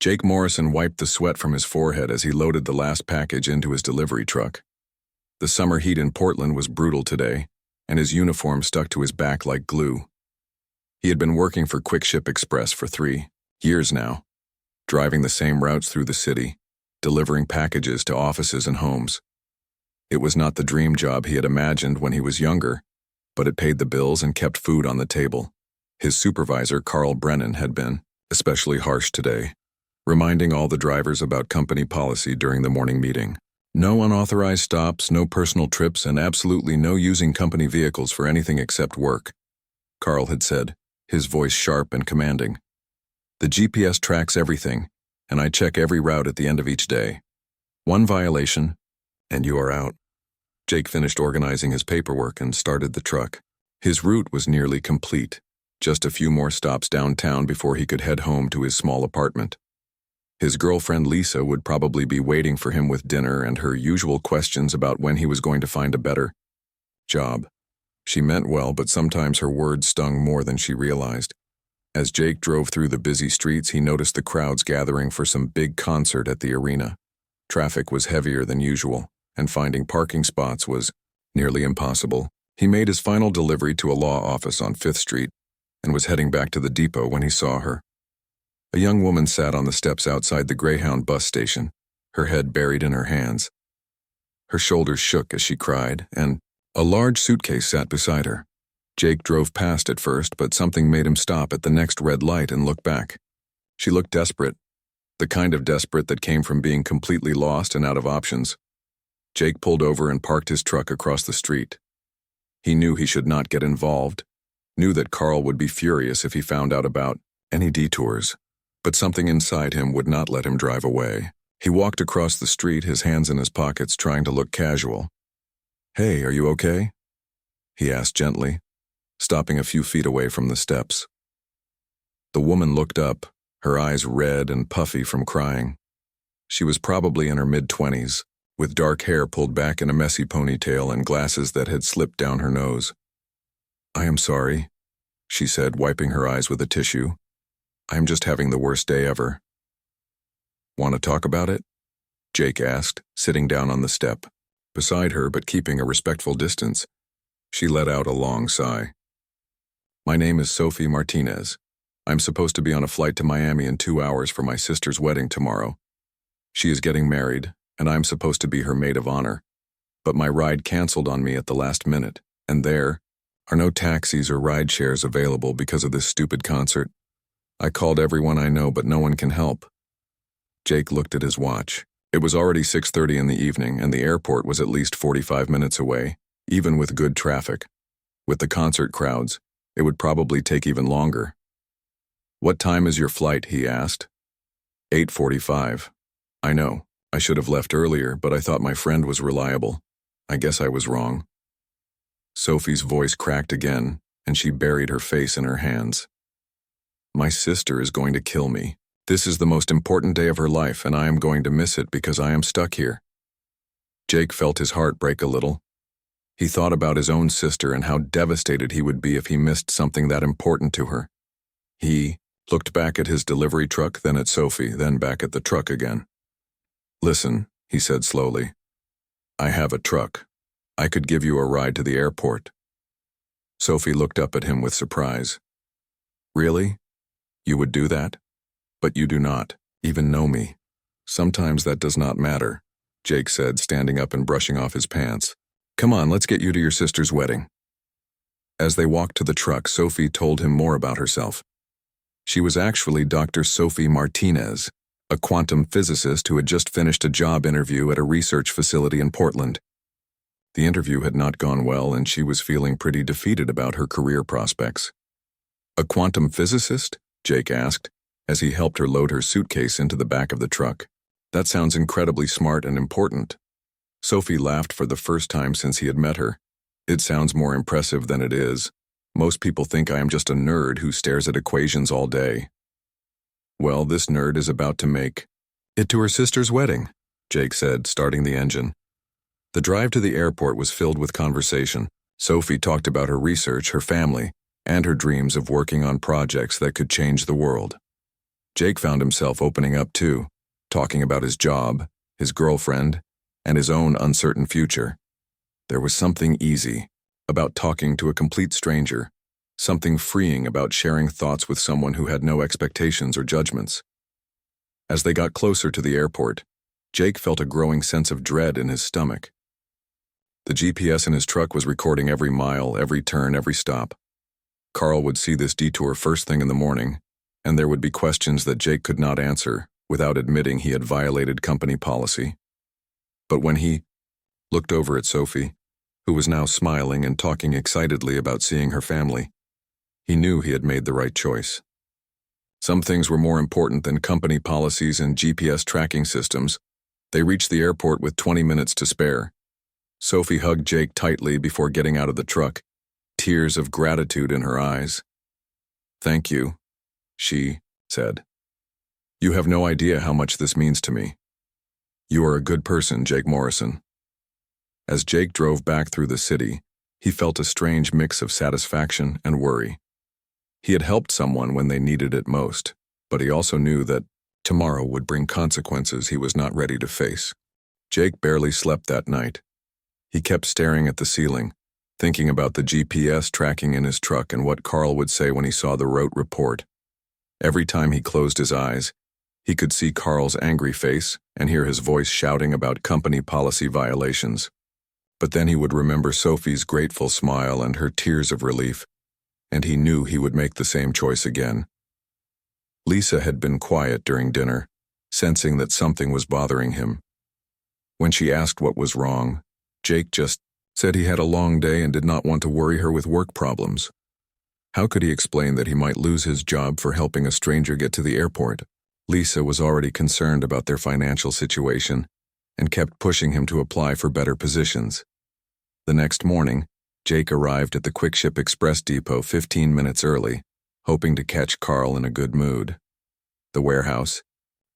Jake Morrison wiped the sweat from his forehead as he loaded the last package into his delivery truck. The summer heat in Portland was brutal today, and his uniform stuck to his back like glue. He had been working for Quick Ship Express for 3 years now, driving the same routes through the city, delivering packages to offices and homes. It was not the dream job he had imagined when he was younger, but it paid the bills and kept food on the table. His supervisor, Carl Brennan, had been especially harsh today, reminding all the drivers about company policy during the morning meeting. No unauthorized stops, no personal trips, and absolutely no using company vehicles for anything except work, Carl had said, his voice sharp and commanding. The GPS tracks everything, and I check every route at the end of each day. One violation, and you are out. Jake finished organizing his paperwork and started the truck. His route was nearly complete, just a few more stops downtown before he could head home to his small apartment. His girlfriend Lisa would probably be waiting for him with dinner and her usual questions about when he was going to find a better job. She meant well, but sometimes her words stung more than she realized. As Jake drove through the busy streets, he noticed the crowds gathering for some big concert at the arena. Traffic was heavier than usual, and finding parking spots was nearly impossible. He made his final delivery to a law office on 5th Street and was heading back to the depot when he saw her. A young woman sat on the steps outside the Greyhound bus station, her head buried in her hands. Her shoulders shook as she cried, and a large suitcase sat beside her. Jake drove past at first, but something made him stop at the next red light and look back. She looked desperate, the kind of desperate that came from being completely lost and out of options. Jake pulled over and parked his truck across the street. He knew he should not get involved, knew that Carl would be furious if he found out about any detours, but something inside him would not let him drive away. He walked across the street, his hands in his pockets, trying to look casual. "Hey, are you okay?" he asked gently, stopping a few feet away from the steps. The woman looked up, her eyes red and puffy from crying. She was probably in her mid-20s, with dark hair pulled back in a messy ponytail and glasses that had slipped down her nose. "I am sorry," she said, wiping her eyes with a tissue. "I am just having the worst day ever." "Want to talk about it?" Jake asked, sitting down on the step. Beside her, but keeping a respectful distance, she let out a long sigh. "My name is Sophie Martinez. I'm supposed to be on a flight to Miami in 2 hours for my sister's wedding tomorrow. She is getting married, and I'm supposed to be her maid of honor. But my ride canceled on me at the last minute, and there are no taxis or ride shares available because of this stupid concert. I called everyone I know, but no one can help." Jake looked at his watch. It was already 6:30 in the evening, and the airport was at least 45 minutes away, even with good traffic. With the concert crowds, it would probably take even longer. "What time is your flight?" he asked. 8:45. "I know. I should have left earlier, but I thought my friend was reliable. I guess I was wrong." Sophie's voice cracked again, and she buried her face in her hands. "My sister is going to kill me. This is the most important day of her life, and I am going to miss it because I am stuck here." Jake felt his heart break a little. He thought about his own sister and how devastated he would be if he missed something that important to her. He looked back at his delivery truck, then at Sophie, then back at the truck again. "Listen," he said slowly. "I have a truck. I could give you a ride to the airport." Sophie looked up at him with surprise. "Really? You would do that? But you do not even know me." "Sometimes that does not matter," Jake said, standing up and brushing off his pants. "Come on, let's get you to your sister's wedding." As they walked to the truck, Sophie told him more about herself. She was actually Dr. Sophie Martinez, a quantum physicist who had just finished a job interview at a research facility in Portland. The interview had not gone well, and she was feeling pretty defeated about her career prospects. "A quantum physicist?" Jake asked, as he helped her load her suitcase into the back of the truck. "That sounds incredibly smart and important." Sophie laughed for the first time since he had met her. "It sounds more impressive than it is. Most people think I am just a nerd who stares at equations all day." "Well, this nerd is about to make it to her sister's wedding," Jake said, starting the engine. The drive to the airport was filled with conversation. Sophie talked about her research, her family, and her dreams of working on projects that could change the world. Jake found himself opening up too, talking about his job, his girlfriend, and his own uncertain future. There was something easy about talking to a complete stranger, something freeing about sharing thoughts with someone who had no expectations or judgments. As they got closer to the airport, Jake felt a growing sense of dread in his stomach. The GPS in his truck was recording every mile, every turn, every stop. Carl would see this detour first thing in the morning, and there would be questions that Jake could not answer without admitting he had violated company policy. But when he looked over at Sophie, who was now smiling and talking excitedly about seeing her family, he knew he had made the right choice. Some things were more important than company policies and GPS tracking systems. They reached the airport with 20 minutes to spare. Sophie hugged Jake tightly before getting out of the truck, tears of gratitude in her eyes. "Thank you," she said. "You have no idea how much this means to me. You are a good person, Jake Morrison." As Jake drove back through the city, he felt a strange mix of satisfaction and worry. He had helped someone when they needed it most, but he also knew that tomorrow would bring consequences he was not ready to face. Jake barely slept that night. He kept staring at the ceiling, thinking about the GPS tracking in his truck and what Carl would say when he saw the route report. Every time he closed his eyes, he could see Carl's angry face and hear his voice shouting about company policy violations. But then he would remember Sophie's grateful smile and her tears of relief, and he knew he would make the same choice again. Lisa had been quiet during dinner, sensing that something was bothering him. When she asked what was wrong, Jake just said he had a long day and did not want to worry her with work problems. How could he explain that he might lose his job for helping a stranger get to the airport? Lisa was already concerned about their financial situation and kept pushing him to apply for better positions. The next morning, Jake arrived at the Quick Ship Express depot 15 minutes early, hoping to catch Carl in a good mood. The warehouse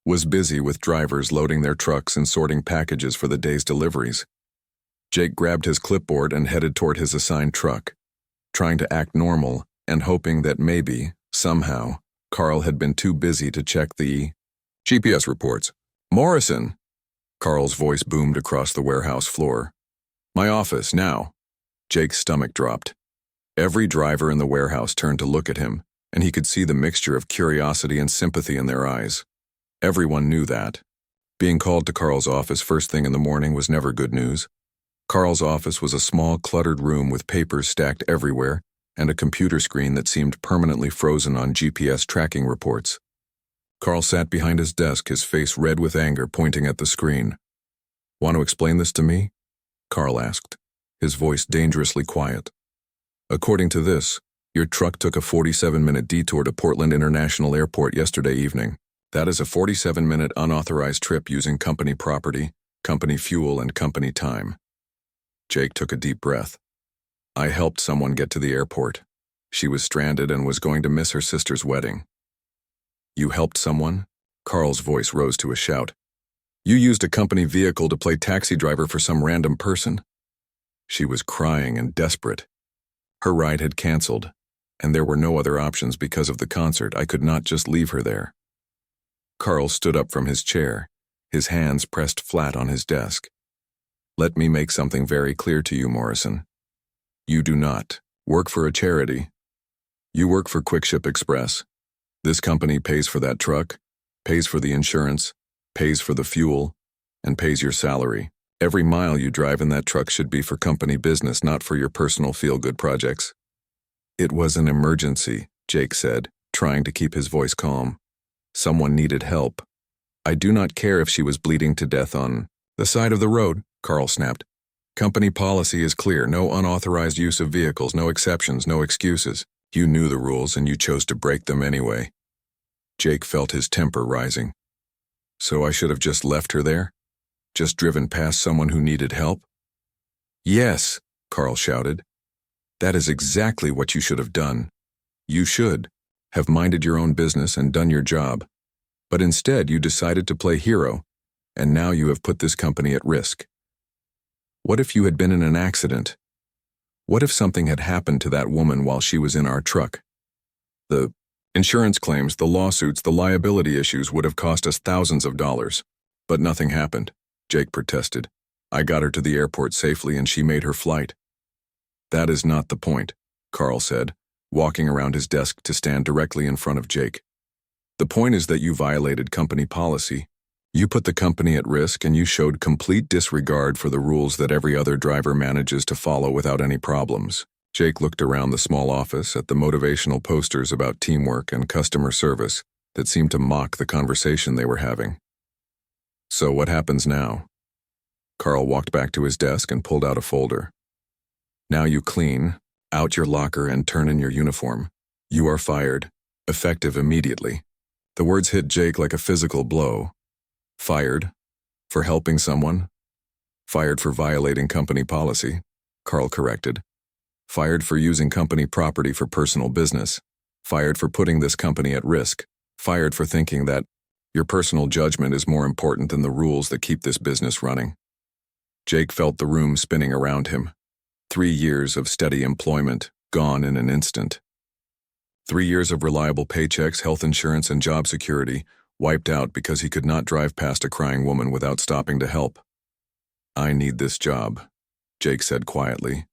was busy with drivers loading their trucks and sorting packages for the day's deliveries. Jake grabbed his clipboard and headed toward his assigned truck, trying to act normal and hoping that maybe, somehow, Carl had been too busy to check the GPS reports. "Morrison!" Carl's voice boomed across the warehouse floor. "My office, now." Jake's stomach dropped. Every driver in the warehouse turned to look at him, and he could see the mixture of curiosity and sympathy in their eyes. Everyone knew that. Being called to Carl's office first thing in the morning was never good news. Carl's office was a small, cluttered room with papers stacked everywhere and a computer screen that seemed permanently frozen on GPS tracking reports. Carl sat behind his desk, his face red with anger, pointing at the screen. "Want to explain this to me?" Carl asked, his voice dangerously quiet. "According to this, your truck took a 47-minute detour to Portland International Airport yesterday evening. That is a 47-minute unauthorized trip using company property, company fuel, and company time." Jake took a deep breath. "I helped someone get to the airport. She was stranded and was going to miss her sister's wedding." "You helped someone?" Carl's voice rose to a shout. "You used a company vehicle to play taxi driver for some random person?" She was crying and desperate. Her ride had canceled, and there were no other options because of the concert. I could not just leave her there. Carl stood up from his chair, his hands pressed flat on his desk. "Let me make something very clear to you, Morrison. You do not work for a charity. You work for Quick Ship Express. This company pays for that truck, pays for the insurance, pays for the fuel, and pays your salary. Every mile you drive in that truck should be for company business, not for your personal feel-good projects." "It was an emergency," Jake said, trying to keep his voice calm. "Someone needed help. I do not care if she was bleeding to death on the side of the road," Carl snapped. "Company policy is clear. No unauthorized use of vehicles, no exceptions, no excuses. You knew the rules and you chose to break them anyway." Jake felt his temper rising. "So I should have just left her there? Just driven past someone who needed help?" "Yes," Carl shouted. "That is exactly what you should have done. You should have minded your own business and done your job. But instead you decided to play hero, and now you have put this company at risk. What if you had been in an accident? What if something had happened to that woman while she was in our truck? The Insurance claims, the lawsuits, the liability issues would have cost us thousands of dollars. But nothing happened, Jake protested. I got her to the airport safely and she made her flight. That is not the point, Carl said, walking around his desk to stand directly in front of Jake. The point is that you violated company policy. You put the company at risk and you showed complete disregard for the rules that every other driver manages to follow without any problems. Jake looked around the small office at the motivational posters about teamwork and customer service that seemed to mock the conversation they were having. So what happens now? Carl walked back to his desk and pulled out a folder. Now you clean out your locker and turn in your uniform. You are fired, effective immediately. The words hit Jake like a physical blow. Fired? For helping someone? Fired for violating company policy, Carl corrected. Fired for using company property for personal business. Fired for putting this company at risk. Fired for thinking that your personal judgment is more important than the rules that keep this business running. Jake felt the room spinning around him. 3 years of steady employment, gone in an instant. 3 years of reliable paychecks, health insurance, and job security, wiped out because he could not drive past a crying woman without stopping to help. I need this job, Jake said quietly.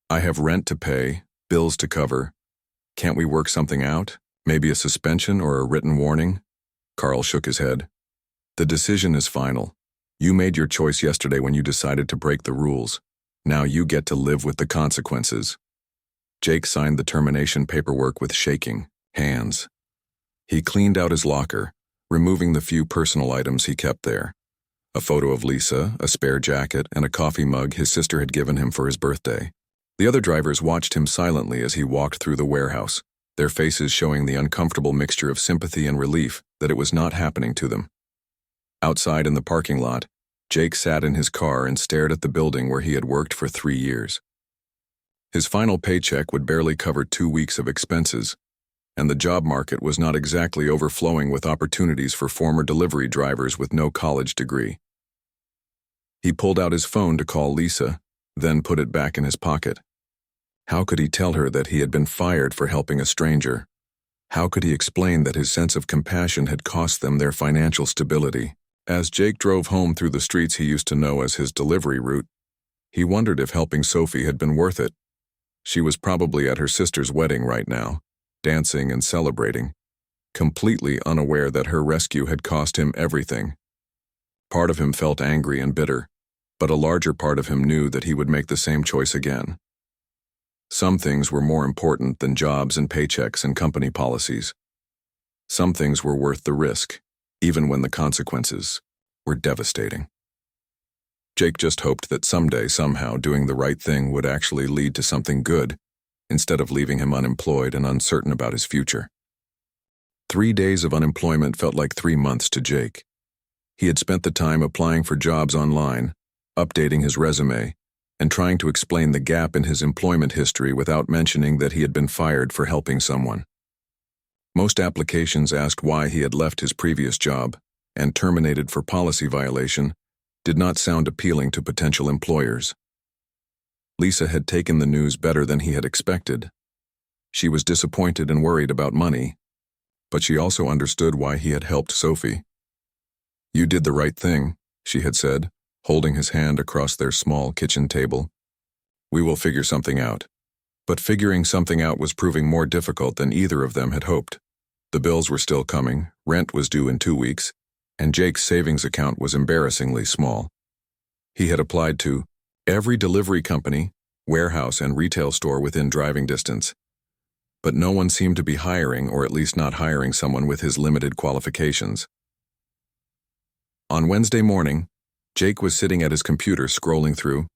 I have rent to pay, bills to cover. Can't we work something out? Maybe a suspension or a written warning? Carl shook his head. The decision is final. You made your choice yesterday when you decided to break the rules. Now you get to live with the consequences. Jake signed the termination paperwork with shaking hands. He cleaned out his locker, removing the few personal items he kept there. A photo of Lisa, a spare jacket, and a coffee mug his sister had given him for his birthday. The other drivers watched him silently as he walked through the warehouse, their faces showing the uncomfortable mixture of sympathy and relief that it was not happening to them. Outside in the parking lot, Jake sat in his car and stared at the building where he had worked for 3 years. His final paycheck would barely cover 2 weeks of expenses, and the job market was not exactly overflowing with opportunities for former delivery drivers with no college degree. He pulled out his phone to call Lisa, then put it back in his pocket. How could he tell her that he had been fired for helping a stranger? How could he explain that his sense of compassion had cost them their financial stability? As Jake drove home through the streets he used to know as his delivery route, he wondered if helping Sophie had been worth it. She was probably at her sister's wedding right now, dancing and celebrating, completely unaware that her rescue had cost him everything. Part of him felt angry and bitter, but a larger part of him knew that he would make the same choice again. Some things were more important than jobs and paychecks and company policies. Some things were worth the risk, even when the consequences were devastating. Jake just hoped that someday, somehow, doing the right thing would actually lead to something good, instead of leaving him unemployed and uncertain about his future. 3 days of unemployment felt like 3 months to Jake. He had spent the time applying for jobs online, updating his resume, and trying to explain the gap in his employment history without mentioning that he had been fired for helping someone. Most applications asked why he had left his previous job, and terminated for policy violation, did not sound appealing to potential employers. Lisa had taken the news better than he had expected. She was disappointed and worried about money, but she also understood why he had helped Sophie. You did the right thing, she had said, holding his hand across their small kitchen table. We will figure something out. But figuring something out was proving more difficult than either of them had hoped. The bills were still coming, rent was due in 2 weeks, and Jake's savings account was embarrassingly small. He had applied to every delivery company, warehouse, and retail store within driving distance, but no one seemed to be hiring, or at least not hiring someone with his limited qualifications. On Wednesday morning, Jake was sitting at his computer scrolling through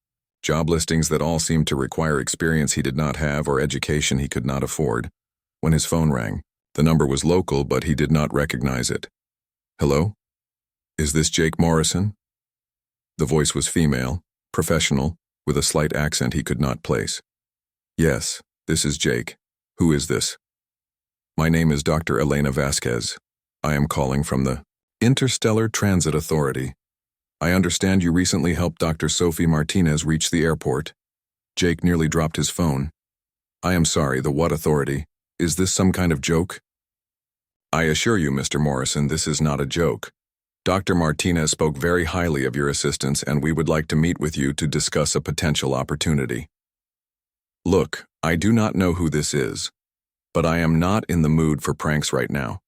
job listings that all seemed to require experience he did not have or education he could not afford, when his phone rang. The number was local, but he did not recognize it. Hello? Is this Jake Morrison? The voice was female, professional, with a slight accent he could not place. Yes, this is Jake. Who is this? My name is Dr. Elena Vasquez. I am calling from the Interstellar Transit Authority. I understand you recently helped Dr. Sophie Martinez reach the airport. Jake nearly dropped his phone. I am sorry, the what authority? Is this some kind of joke? I assure you, Mr. Morrison, this is not a joke. Dr. Martinez spoke very highly of your assistance, and we would like to meet with you to discuss a potential opportunity. Look, I do not know who this is, but I am not in the mood for pranks right now.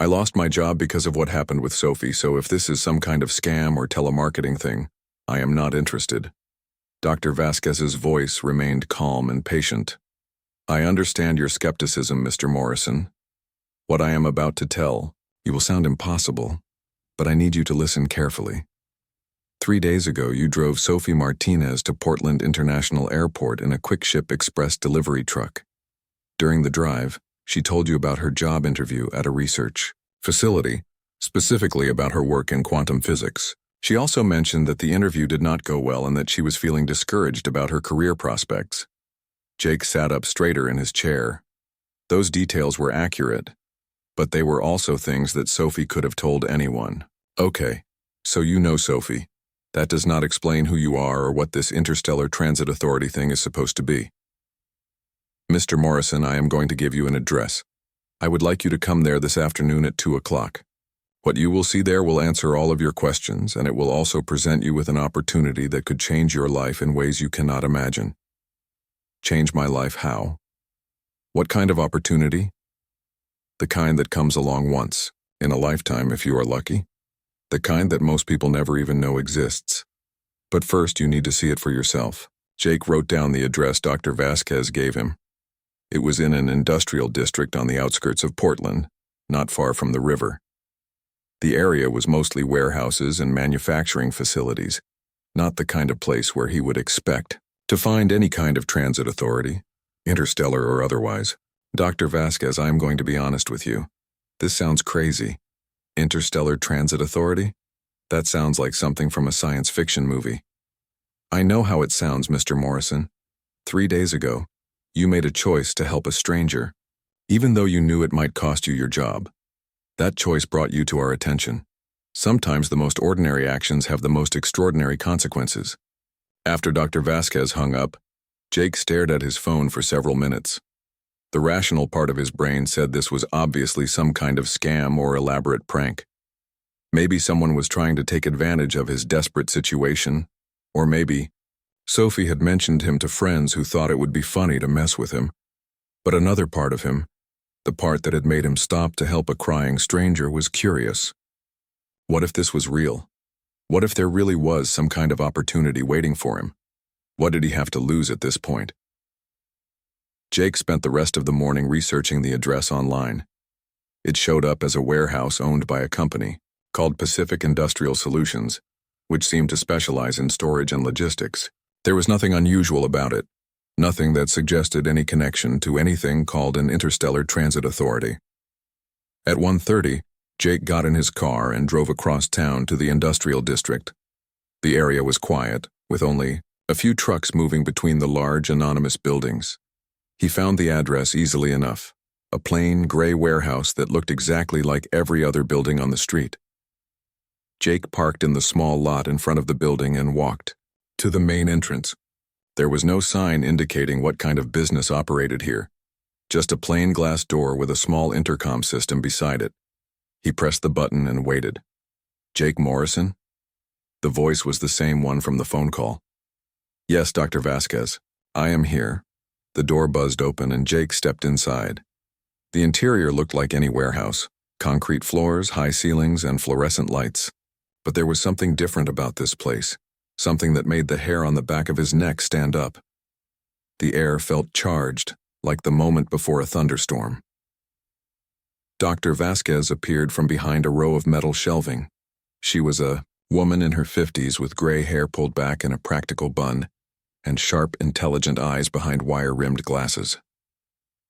I lost my job because of what happened with Sophie, so if this is some kind of scam or telemarketing thing, I am not interested. Dr. Vasquez's voice remained calm and patient. I understand your skepticism, Mr. Morrison. What I am about to tell, you will sound impossible, but I need you to listen carefully. 3 days ago, you drove Sophie Martinez to Portland International Airport in a quick-ship express delivery truck. During the drive, she told you about her job interview at a research facility, specifically about her work in quantum physics. She also mentioned that the interview did not go well and that she was feeling discouraged about her career prospects. Jake sat up straighter in his chair. Those details were accurate, but they were also things that Sophie could have told anyone. Okay, so you know Sophie. That does not explain who you are or what this Interstellar Transit Authority thing is supposed to be. Mr. Morrison, I am going to give you an address. I would like you to come there this afternoon at 2 o'clock. What you will see there will answer all of your questions, and it will also present you with an opportunity that could change your life in ways you cannot imagine. Change my life how? What kind of opportunity? The kind that comes along once, in a lifetime if you are lucky. The kind that most people never even know exists. But first you need to see it for yourself. Jake wrote down the address Dr. Vasquez gave him. It was in an industrial district on the outskirts of Portland, not far from the river. The area was mostly warehouses and manufacturing facilities, not the kind of place where he would expect to find any kind of transit authority, interstellar or otherwise. Dr. Vasquez, I am going to be honest with you. This sounds crazy. Interstellar Transit Authority? That sounds like something from a science fiction movie. I know how it sounds, Mr. Morrison. 3 days ago, you made a choice to help a stranger, even though you knew it might cost you your job. That choice brought you to our attention. Sometimes the most ordinary actions have the most extraordinary consequences. After Dr. Vasquez hung up, Jake stared at his phone for several minutes. The rational part of his brain said this was obviously some kind of scam or elaborate prank. Maybe someone was trying to take advantage of his desperate situation, or maybe Sophie had mentioned him to friends who thought it would be funny to mess with him. But another part of him, the part that had made him stop to help a crying stranger, was curious. What if this was real? What if there really was some kind of opportunity waiting for him? What did he have to lose at this point? Jake spent the rest of the morning researching the address online. It showed up as a warehouse owned by a company called Pacific Industrial Solutions, which seemed to specialize in storage and logistics. There was nothing unusual about it, nothing that suggested any connection to anything called an Interstellar Transit Authority. At 1:30, Jake got in his car and drove across town to the industrial district. The area was quiet, with only a few trucks moving between the large, anonymous buildings. He found the address easily enough, a plain, gray warehouse that looked exactly like every other building on the street. Jake parked in the small lot in front of the building and walked to the main entrance. There was no sign indicating what kind of business operated here, just a plain glass door with a small intercom system beside it. He pressed the button and waited. Jake Morrison? The voice was the same one from the phone call. Yes, Dr. Vasquez, I am here. The door buzzed open and Jake stepped inside. The interior looked like any warehouse, concrete floors, high ceilings, and fluorescent lights. But there was something different about this place. Something that made the hair on the back of his neck stand up. The air felt charged, like the moment before a thunderstorm. Dr. Vasquez appeared from behind a row of metal shelving. She was a woman in her 50s with gray hair pulled back in a practical bun and sharp, intelligent eyes behind wire-rimmed glasses.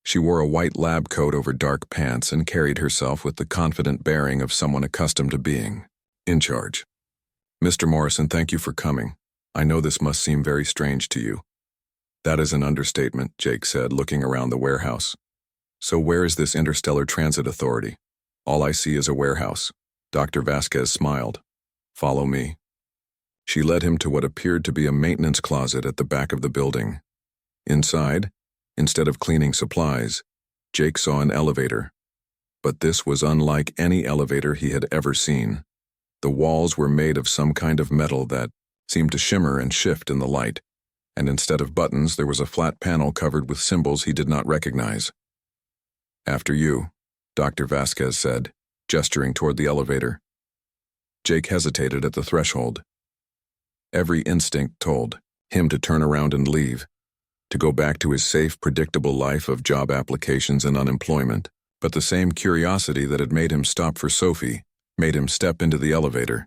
She wore a white lab coat over dark pants and carried herself with the confident bearing of someone accustomed to being in charge. Mr. Morrison, thank you for coming. I know this must seem very strange to you. That is an understatement, Jake said, looking around the warehouse. So where is this Interstellar Transit Authority? All I see is a warehouse. Dr. Vasquez smiled. Follow me. She led him to what appeared to be a maintenance closet at the back of the building. Inside, instead of cleaning supplies, Jake saw an elevator. But this was unlike any elevator he had ever seen. The walls were made of some kind of metal that seemed to shimmer and shift in the light, and instead of buttons there was a flat panel covered with symbols he did not recognize. "After you," Dr. Vasquez said, gesturing toward the elevator. Jake hesitated at the threshold. Every instinct told him to turn around and leave, to go back to his safe, predictable life of job applications and unemployment, but the same curiosity that had made him stop for Sophie made him step into the elevator.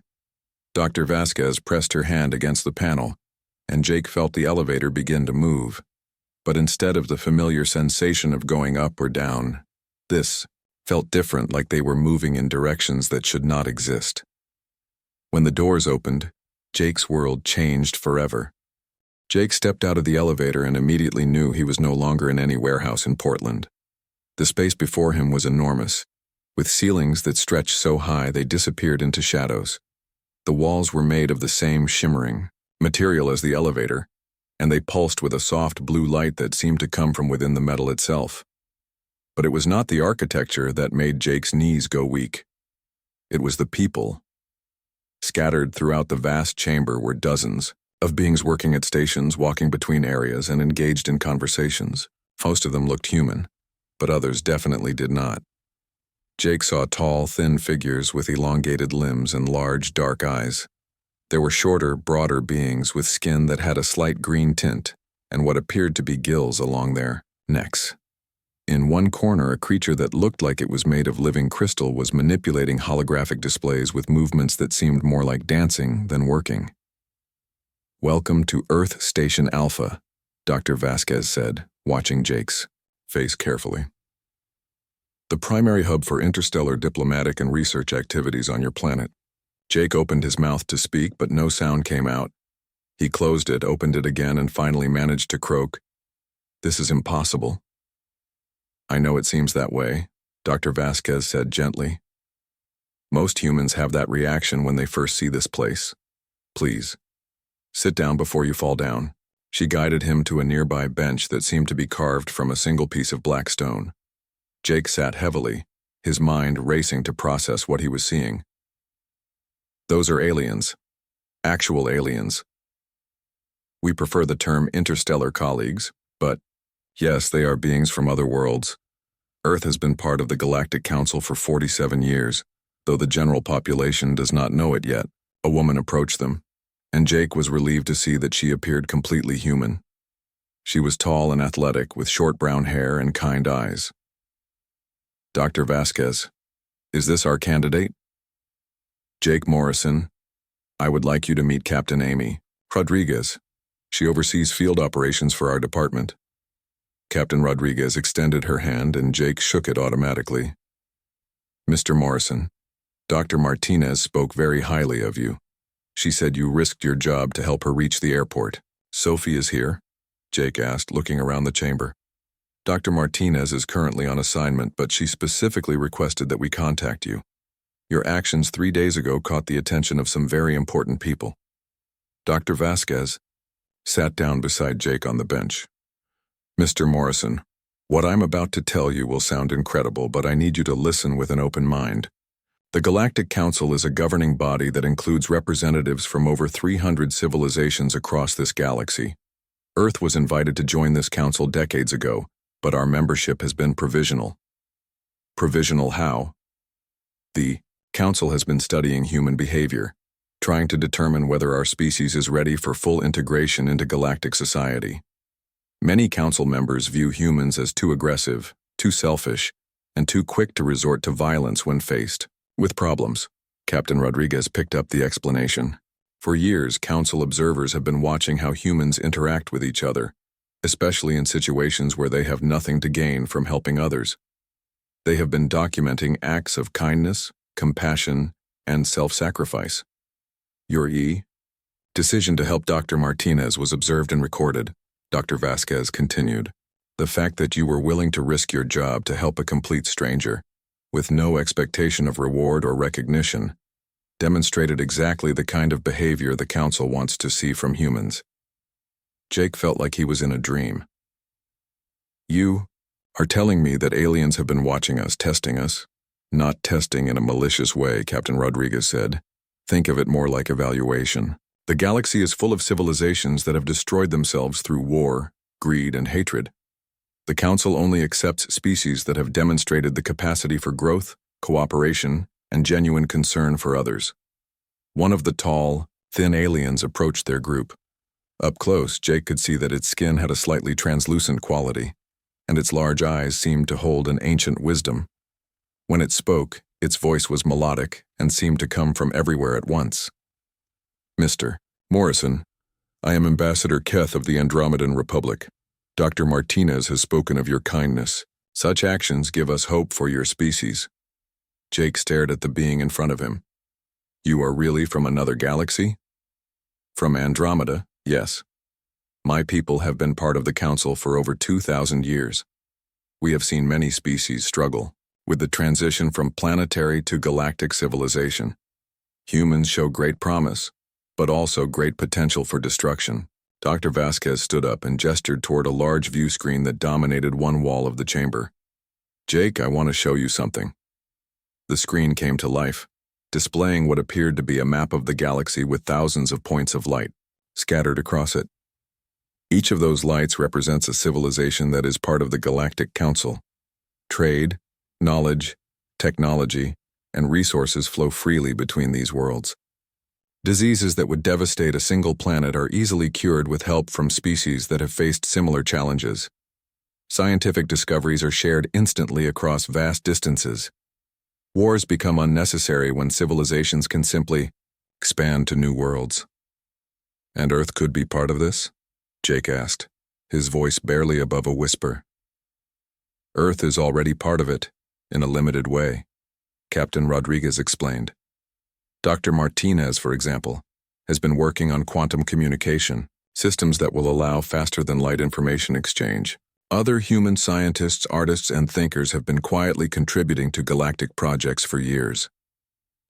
Dr. Vasquez pressed her hand against the panel, and Jake felt the elevator begin to move. But instead of the familiar sensation of going up or down, this felt different, like they were moving in directions that should not exist. When the doors opened, Jake's world changed forever. Jake stepped out of the elevator and immediately knew he was no longer in any warehouse in Portland. The space before him was enormous, with ceilings that stretched so high they disappeared into shadows. The walls were made of the same shimmering material as the elevator, and they pulsed with a soft blue light that seemed to come from within the metal itself. But it was not the architecture that made Jake's knees go weak. It was the people. Scattered throughout the vast chamber were dozens of beings working at stations, walking between areas, and engaged in conversations. Most of them looked human, but others definitely did not. Jake saw tall, thin figures with elongated limbs and large, dark eyes. There were shorter, broader beings with skin that had a slight green tint and what appeared to be gills along their necks. In one corner, a creature that looked like it was made of living crystal was manipulating holographic displays with movements that seemed more like dancing than working. "Welcome to Earth Station Alpha," Dr. Vasquez said, watching Jake's face carefully. "The primary hub for interstellar diplomatic and research activities on your planet." Jake opened his mouth to speak, but no sound came out. He closed it, opened it again, and finally managed to croak, "This is impossible." "I know it seems that way," Dr. Vasquez said gently. "Most humans have that reaction when they first see this place. Please, sit down before you fall down." She guided him to a nearby bench that seemed to be carved from a single piece of black stone. Jake sat heavily, his mind racing to process what he was seeing. "Those are aliens. Actual aliens. We prefer the term interstellar colleagues, but yes, they are beings from other worlds. Earth has been part of the Galactic Council for 47 years, though the general population does not know it yet." A woman approached them, and Jake was relieved to see that she appeared completely human. She was tall and athletic, with short brown hair and kind eyes. "Dr. Vasquez, is this our candidate?" "Jake Morrison. I would like you to meet Captain Amy Rodriguez. She oversees field operations for our department." Captain Rodriguez extended her hand, and Jake shook it automatically. "Mr. Morrison, Dr. Martinez spoke very highly of you. She said you risked your job to help her reach the airport." "Sophie is here?" Jake asked, looking around the chamber. "Dr. Martinez is currently on assignment, but she specifically requested that we contact you. Your actions 3 days ago caught the attention of some very important people." Dr. Vasquez sat down beside Jake on the bench. "Mr. Morrison, what I'm about to tell you will sound incredible, but I need you to listen with an open mind. The Galactic Council is a governing body that includes representatives from over 300 civilizations across this galaxy. Earth was invited to join this council decades ago, but our membership has been provisional." "Provisional how?" "The Council has been studying human behavior, trying to determine whether our species is ready for full integration into galactic society. Many Council members view humans as too aggressive, too selfish, and too quick to resort to violence when faced with problems." Captain Rodriguez picked up the explanation. "For years, Council observers have been watching how humans interact with each other, especially in situations where they have nothing to gain from helping others. They have been documenting acts of kindness, compassion, and self-sacrifice. Your decision to help Dr. Martinez was observed and recorded," Dr. Vasquez continued. "The fact that you were willing to risk your job to help a complete stranger, with no expectation of reward or recognition, demonstrated exactly the kind of behavior the Council wants to see from humans." Jake felt like he was in a dream. "You are telling me that aliens have been watching us, testing us, Not testing in a malicious way, Captain Rodriguez said. Think of it more like evaluation. The galaxy is full of civilizations that have destroyed themselves through war, greed, and hatred. The Council only accepts species that have demonstrated the capacity for growth, cooperation, and genuine concern for others. One of the tall, thin aliens approached their group. Up close, Jake could see that its skin had a slightly translucent quality, and its large eyes seemed to hold an ancient wisdom. When it spoke, its voice was melodic and seemed to come from everywhere at once. Mr. Morrison, I am Ambassador Keth of the Andromedan Republic. Dr. Martinez has spoken of your kindness. Such actions give us hope for your species. Jake stared at the being in front of him. You are really from another galaxy? From Andromeda, yes. My people have been part of the Council for over 2,000 years. We have seen many species struggle with the transition from planetary to galactic civilization. Humans show great promise, but also great potential for destruction. Dr. Vasquez stood up and gestured toward a large view screen that dominated one wall of the chamber. Jake, I want to show you something. The screen came to life, displaying what appeared to be a map of the galaxy with thousands of points of light scattered across it. Each of those lights represents a civilization that is part of the Galactic Council. Trade, knowledge, technology, and resources flow freely between these worlds. Diseases that would devastate a single planet are easily cured with help from species that have faced similar challenges. Scientific discoveries are shared instantly across vast distances. Wars become unnecessary when civilizations can simply expand to new worlds. And Earth could be part of this? Jake asked, his voice barely above a whisper. Earth is already part of it, in a limited way, Captain Rodriguez explained. Dr. Martinez, for example, has been working on quantum communication, systems that will allow faster-than-light information exchange. Other human scientists, artists, and thinkers have been quietly contributing to galactic projects for years.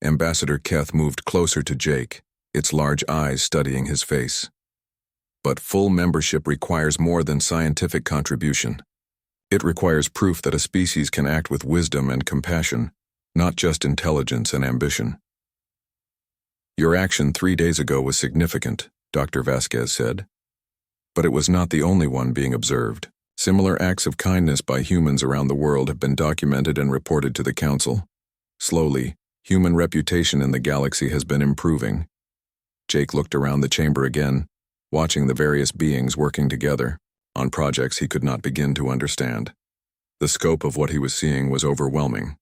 Ambassador Keth moved closer to Jake, its large eyes studying his face. But full membership requires more than scientific contribution. It requires proof that a species can act with wisdom and compassion, not just intelligence and ambition. Your action 3 days ago was significant, Dr. Vasquez said. But it was not the only one being observed. Similar acts of kindness by humans around the world have been documented and reported to the Council. Slowly, human reputation in the galaxy has been improving. Jake looked around the chamber again, watching the various beings working together on projects he could not begin to understand. The scope of what he was seeing was overwhelming.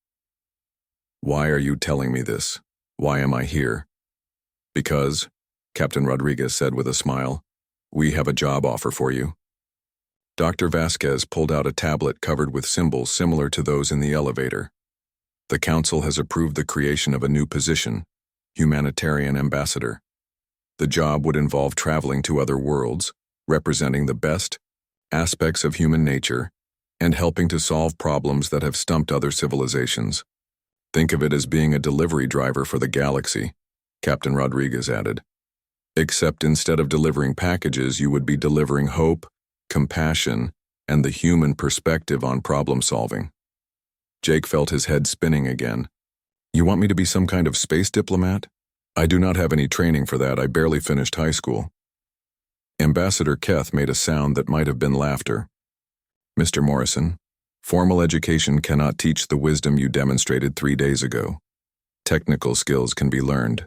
Why are you telling me this? Why am I here? Because, Captain Rodriguez said with a smile, we have a job offer for you. Dr. Vasquez pulled out a tablet covered with symbols similar to those in the elevator. The Council has approved the creation of a new position, Humanitarian Ambassador. The job would involve traveling to other worlds, representing the best aspects of human nature, and helping to solve problems that have stumped other civilizations. Think of it as being a delivery driver for the galaxy, Captain Rodriguez added. Except instead of delivering packages, you would be delivering hope, compassion, and the human perspective on problem solving. Jake felt his head spinning again. You want me to be some kind of space diplomat? I do not have any training for that. I barely finished high school. Ambassador Keth made a sound that might have been laughter. Mr. Morrison, formal education cannot teach the wisdom you demonstrated 3 days ago. Technical skills can be learned.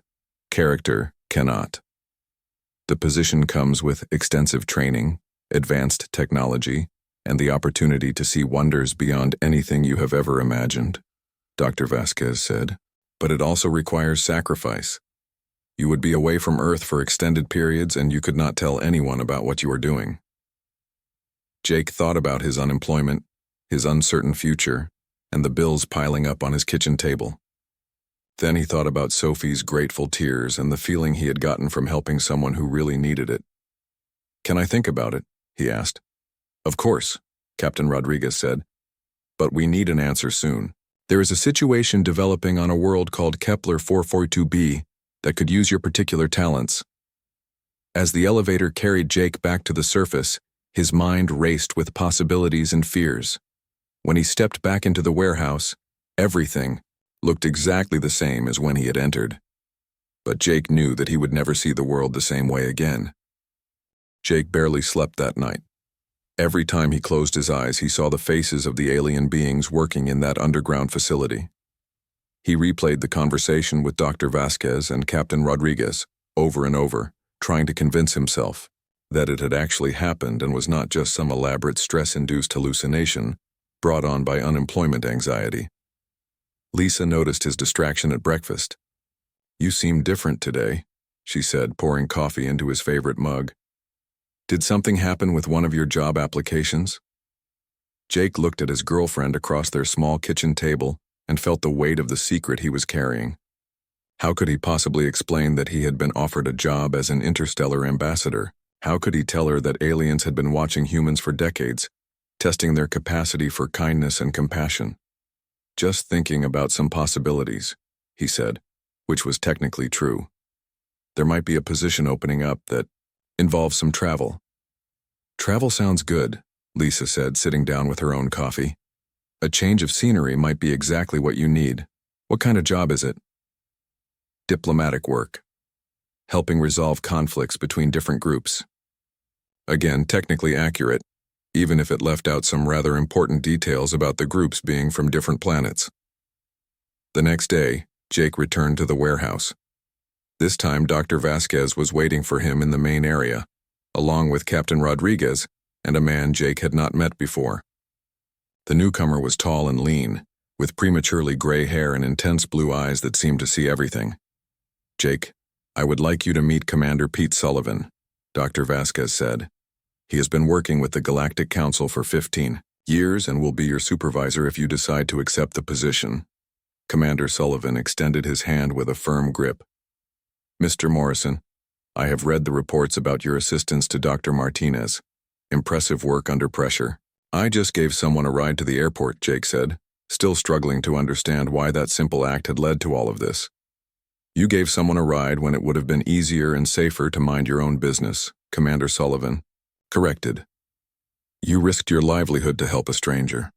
Character cannot. The position comes with extensive training, advanced technology, and the opportunity to see wonders beyond anything you have ever imagined, Dr. Vasquez said. But it also requires sacrifice. You would be away from Earth for extended periods and you could not tell anyone about what you are doing. Jake thought about his unemployment, his uncertain future, and the bills piling up on his kitchen table. Then he thought about Sophie's grateful tears and the feeling he had gotten from helping someone who really needed it. Can I think about it? He asked. Of course, Captain Rodriguez said. But we need an answer soon. There is a situation developing on a world called Kepler 442b that could use your particular talents. As the elevator carried Jake back to the surface, his mind raced with possibilities and fears. When he stepped back into the warehouse, everything, looked exactly the same as when he had entered. But Jake knew that he would never see the world the same way again. Jake barely slept that night. Every time he closed his eyes, he saw the faces of the alien beings working in that underground facility. He replayed the conversation with Dr. Vasquez and Captain Rodriguez over and over, trying to convince himself that it had actually happened and was not just some elaborate stress-induced hallucination brought on by unemployment anxiety. Lisa noticed his distraction at breakfast. "You seem different today," she said, pouring coffee into his favorite mug. "Did something happen with one of your job applications?" Jake looked at his girlfriend across their small kitchen table and felt the weight of the secret he was carrying. How could he possibly explain that he had been offered a job as an interstellar ambassador? How could he tell her that aliens had been watching humans for decades, testing their capacity for kindness and compassion? "Just thinking about some possibilities," he said, which was technically true. "There might be a position opening up that involves some travel." "Travel sounds good," Lisa said, sitting down with her own coffee. "A change of scenery might be exactly what you need. What kind of job is it?" "Diplomatic work. Helping resolve conflicts between different groups." Again, technically accurate, even if it left out some rather important details about the groups being from different planets. The next day, Jake returned to the warehouse. This time, Dr. Vasquez was waiting for him in the main area, along with Captain Rodriguez and a man Jake had not met before. The newcomer was tall and lean, with prematurely gray hair and intense blue eyes that seemed to see everything. "Jake, I would like you to meet Commander Pete Sullivan," Dr. Vasquez said. "He has been working with the Galactic Council for 15 years and will be your supervisor if you decide to accept the position." Commander Sullivan extended his hand with a firm grip. "Mr. Morrison, I have read the reports about your assistance to Dr. Martinez. Impressive work under pressure." "I just gave someone a ride to the airport," Jake said, still struggling to understand why that simple act had led to all of this. "You gave someone a ride when it would have been easier and safer to mind your own business," Commander Sullivan corrected. "You risked your livelihood to help a stranger.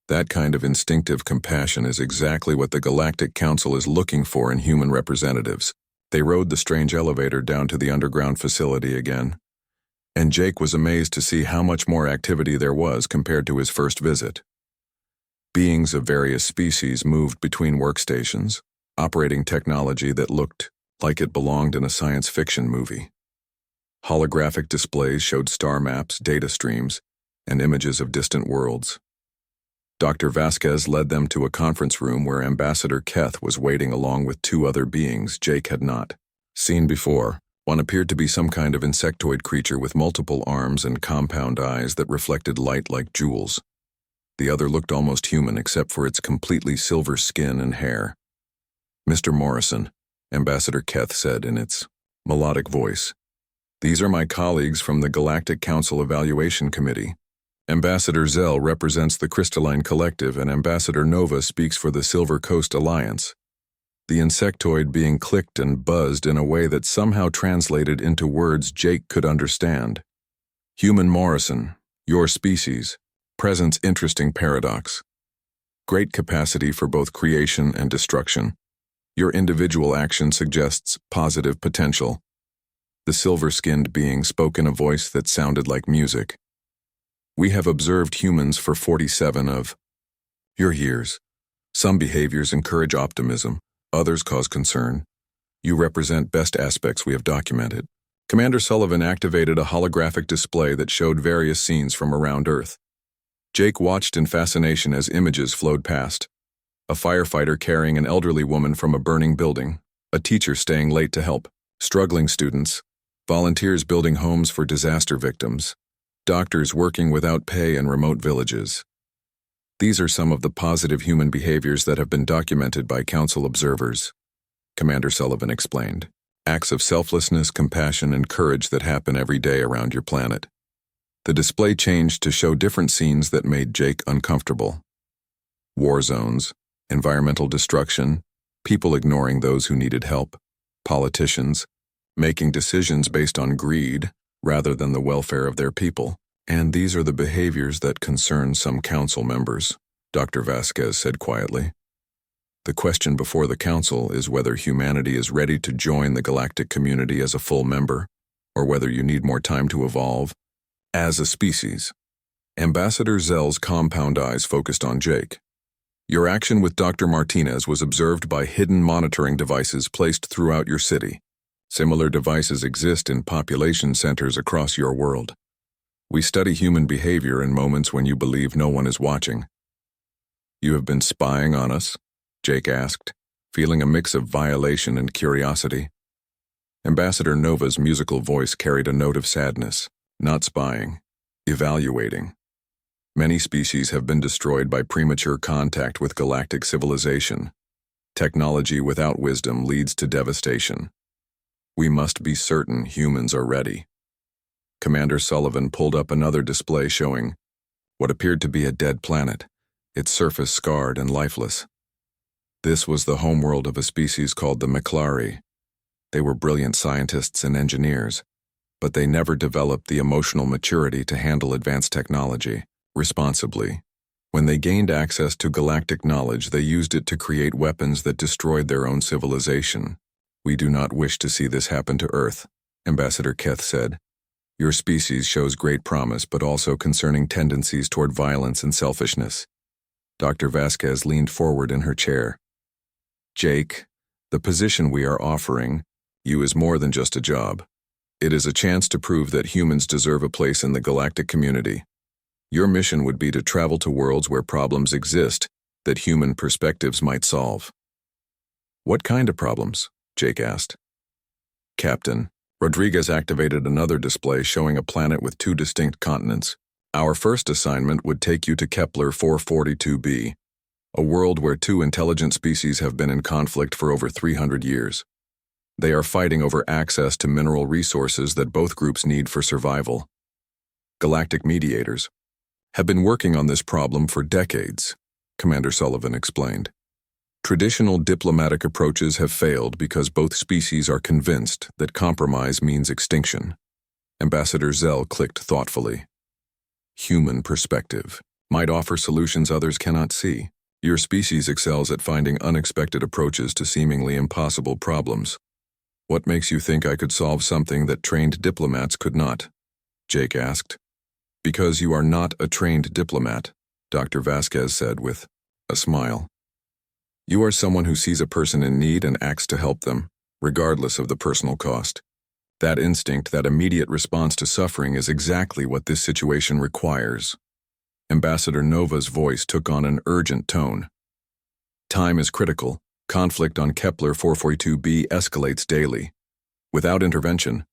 That kind of instinctive compassion is exactly what the Galactic Council is looking for in human representatives." They rode the strange elevator down to the underground facility again, and Jake was amazed to see how much more activity there was compared to his first visit. Beings of various species moved between workstations, operating technology that looked like it belonged in a science fiction movie. Holographic displays showed star maps, data streams, and images of distant worlds. Dr. Vasquez led them to a conference room where Ambassador Keth was waiting along with two other beings Jake had not seen before. One appeared to be some kind of insectoid creature with multiple arms and compound eyes that reflected light like jewels. The other looked almost human except for its completely silver skin and hair. "Mr. Morrison," Ambassador Keth said in its melodic voice, "these are my colleagues from the Galactic Council Evaluation Committee. Ambassador Zell represents the Crystalline Collective and Ambassador Nova speaks for the Silver Coast Alliance." The insectoid being clicked and buzzed in a way that somehow translated into words Jake could understand. "Human Morrison, your species, presents interesting paradox. Great capacity for both creation and destruction. Your individual action suggests positive potential." The silver-skinned being spoke in a voice that sounded like music. "We have observed humans for 47 of your years. Some behaviors encourage optimism, others cause concern. You represent best aspects we have documented." Commander Sullivan activated a holographic display that showed various scenes from around Earth. Jake watched in fascination as images flowed past. A firefighter carrying an elderly woman from a burning building, a teacher staying late to help, struggling students, volunteers building homes for disaster victims, doctors working without pay in remote villages. These are some of the positive human behaviors that have been documented by Council observers, Commander Sullivan explained. Acts of selflessness, compassion, and courage that happen every day around your planet. The display changed to show different scenes that made Jake uncomfortable. War zones, environmental destruction, people ignoring those who needed help, politicians, making decisions based on greed rather than the welfare of their people. "And these are the behaviors that concern some council members," Dr. Vasquez said quietly. The question before the Council is whether humanity is ready to join the galactic community as a full member, or whether you need more time to evolve as a species. Ambassador Zell's compound eyes focused on Jake. Your action with Dr. Martinez was observed by hidden monitoring devices placed throughout your city. Similar devices exist in population centers across your world. We study human behavior in moments when you believe no one is watching. You have been spying on us? Jake asked, feeling a mix of violation and curiosity. Ambassador Nova's musical voice carried a note of sadness. Not spying, evaluating. Many species have been destroyed by premature contact with galactic civilization. Technology without wisdom leads to devastation. We must be certain humans are ready. Commander Sullivan pulled up another display showing what appeared to be a dead planet, its surface scarred and lifeless. This was the homeworld of a species called the Maclari. They were brilliant scientists and engineers, but they never developed the emotional maturity to handle advanced technology responsibly. When they gained access to galactic knowledge, they used it to create weapons that destroyed their own civilization. We do not wish to see this happen to Earth, Ambassador Keth said. Your species shows great promise, but also concerning tendencies toward violence and selfishness. Dr. Vasquez leaned forward in her chair. Jake, the position we are offering you is more than just a job. It is a chance to prove that humans deserve a place in the galactic community. Your mission would be to travel to worlds where problems exist that human perspectives might solve. What kind of problems? Jake asked. Captain, Rodriguez activated another display showing a planet with 2 distinct continents. Our first assignment would take you to Kepler 442b, a world where 2 intelligent species have been in conflict for over 300 years. They are fighting over access to mineral resources that both groups need for survival. Galactic mediators have been working on this problem for decades, Commander Sullivan explained. Traditional diplomatic approaches have failed because both species are convinced that compromise means extinction. Ambassador Zell clicked thoughtfully. Human perspective might offer solutions others cannot see. Your species excels at finding unexpected approaches to seemingly impossible problems. What makes you think I could solve something that trained diplomats could not? Jake asked. Because you are not a trained diplomat, Dr. Vasquez said with a smile. You are someone who sees a person in need and acts to help them, regardless of the personal cost. That instinct, that immediate response to suffering is exactly what this situation requires. Ambassador Nova's voice took on an urgent tone. Time is critical. Conflict on Kepler 442b escalates daily. Without intervention,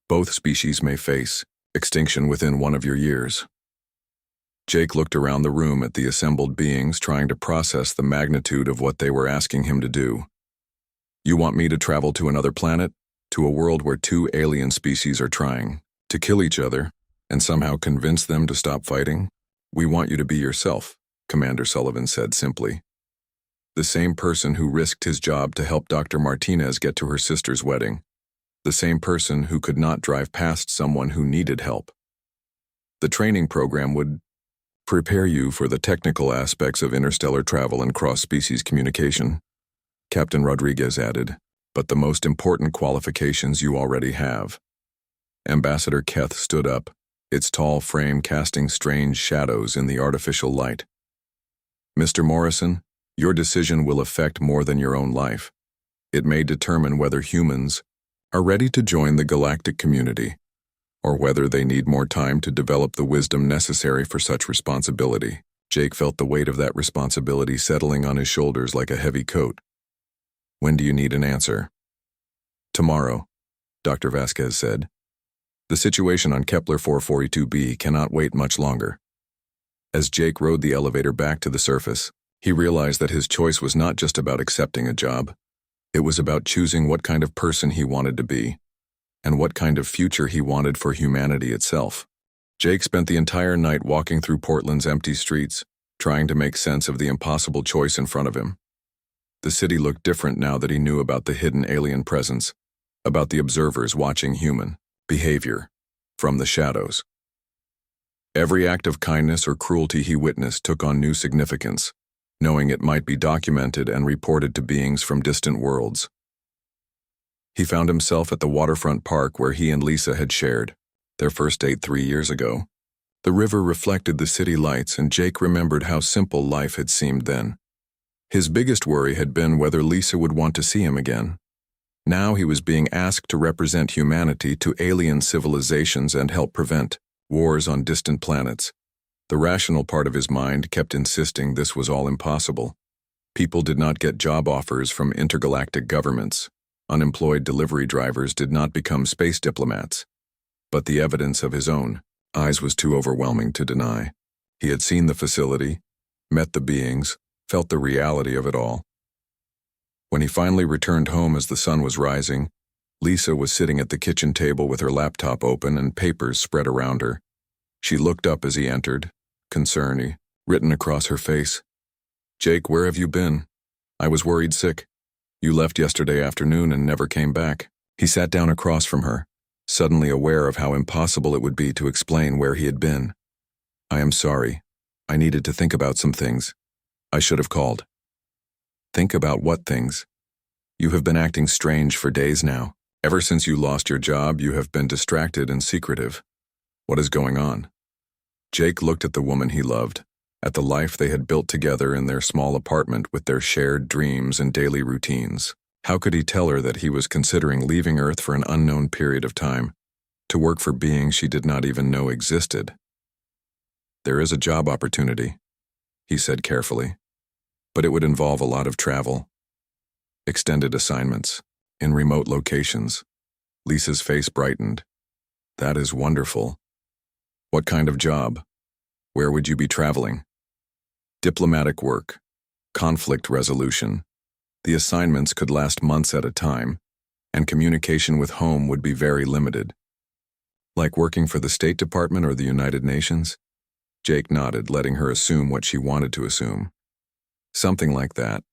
both species may face extinction within one of your years. Jake looked around the room at the assembled beings, trying to process the magnitude of what they were asking him to do. You want me to travel to another planet? To a world where 2 alien species are trying to kill each other and somehow convince them to stop fighting? We want you to be yourself, Commander Sullivan said simply. The same person who risked his job to help Dr. Martinez get to her sister's wedding. The same person who could not drive past someone who needed help. The training program would prepare you for the technical aspects of interstellar travel and cross-species communication, Captain Rodriguez added, but the most important qualifications you already have. Ambassador Keth stood up, its tall frame casting strange shadows in the artificial light. Mr. Morrison, your decision will affect more than your own life. It may determine whether humans are ready to join the galactic community, or whether they need more time to develop the wisdom necessary for such responsibility. Jake felt the weight of that responsibility settling on his shoulders like a heavy coat. When do you need an answer? Tomorrow, Dr. Vasquez said. The situation on Kepler 442b cannot wait much longer. As Jake rode the elevator back to the surface, he realized that his choice was not just about accepting a job. It was about choosing what kind of person he wanted to be, and what kind of future he wanted for humanity itself. Jake spent the entire night walking through Portland's empty streets, trying to make sense of the impossible choice in front of him. The city looked different now that he knew about the hidden alien presence, about the observers watching human behavior from the shadows. Every act of kindness or cruelty he witnessed took on new significance. knowing it might be documented and reported to beings from distant worlds. He found himself at the waterfront park where he and Lisa had shared their first date 3 years ago. The river reflected the city lights, and Jake remembered how simple life had seemed then. His biggest worry had been whether Lisa would want to see him again. Now he was being asked to represent humanity to alien civilizations and help prevent wars on distant planets. The rational part of his mind kept insisting this was all impossible. People did not get job offers from intergalactic governments. Unemployed delivery drivers did not become space diplomats. But the evidence of his own eyes was too overwhelming to deny. He had seen the facility, met the beings, felt the reality of it all. When he finally returned home as the sun was rising, Lisa was sitting at the kitchen table with her laptop open and papers spread around her. She looked up as he entered, concern written across her face. "Jake, where have you been? I was worried sick. You left yesterday afternoon and never came back." He sat down across from her, suddenly aware of how impossible it would be to explain where he had been. "I am sorry. I needed to think about some things. I should have called." "Think about what things? You have been acting strange for days now. Ever since you lost your job, you have been distracted and secretive. What is going on?" Jake looked at the woman he loved, at the life they had built together in their small apartment with their shared dreams and daily routines. How could he tell her that he was considering leaving Earth for an unknown period of time, to work for beings she did not even know existed? "There is a job opportunity," he said carefully, "but it would involve a lot of travel. Extended assignments, in remote locations." Lisa's face brightened. "That is wonderful. What kind of job? Where would you be traveling?" "Diplomatic work, conflict resolution. The assignments could last months at a time, and communication with home would be very limited." "Like working for the State Department or the United Nations?" Jake nodded, letting her assume what she wanted to assume. "Something like that.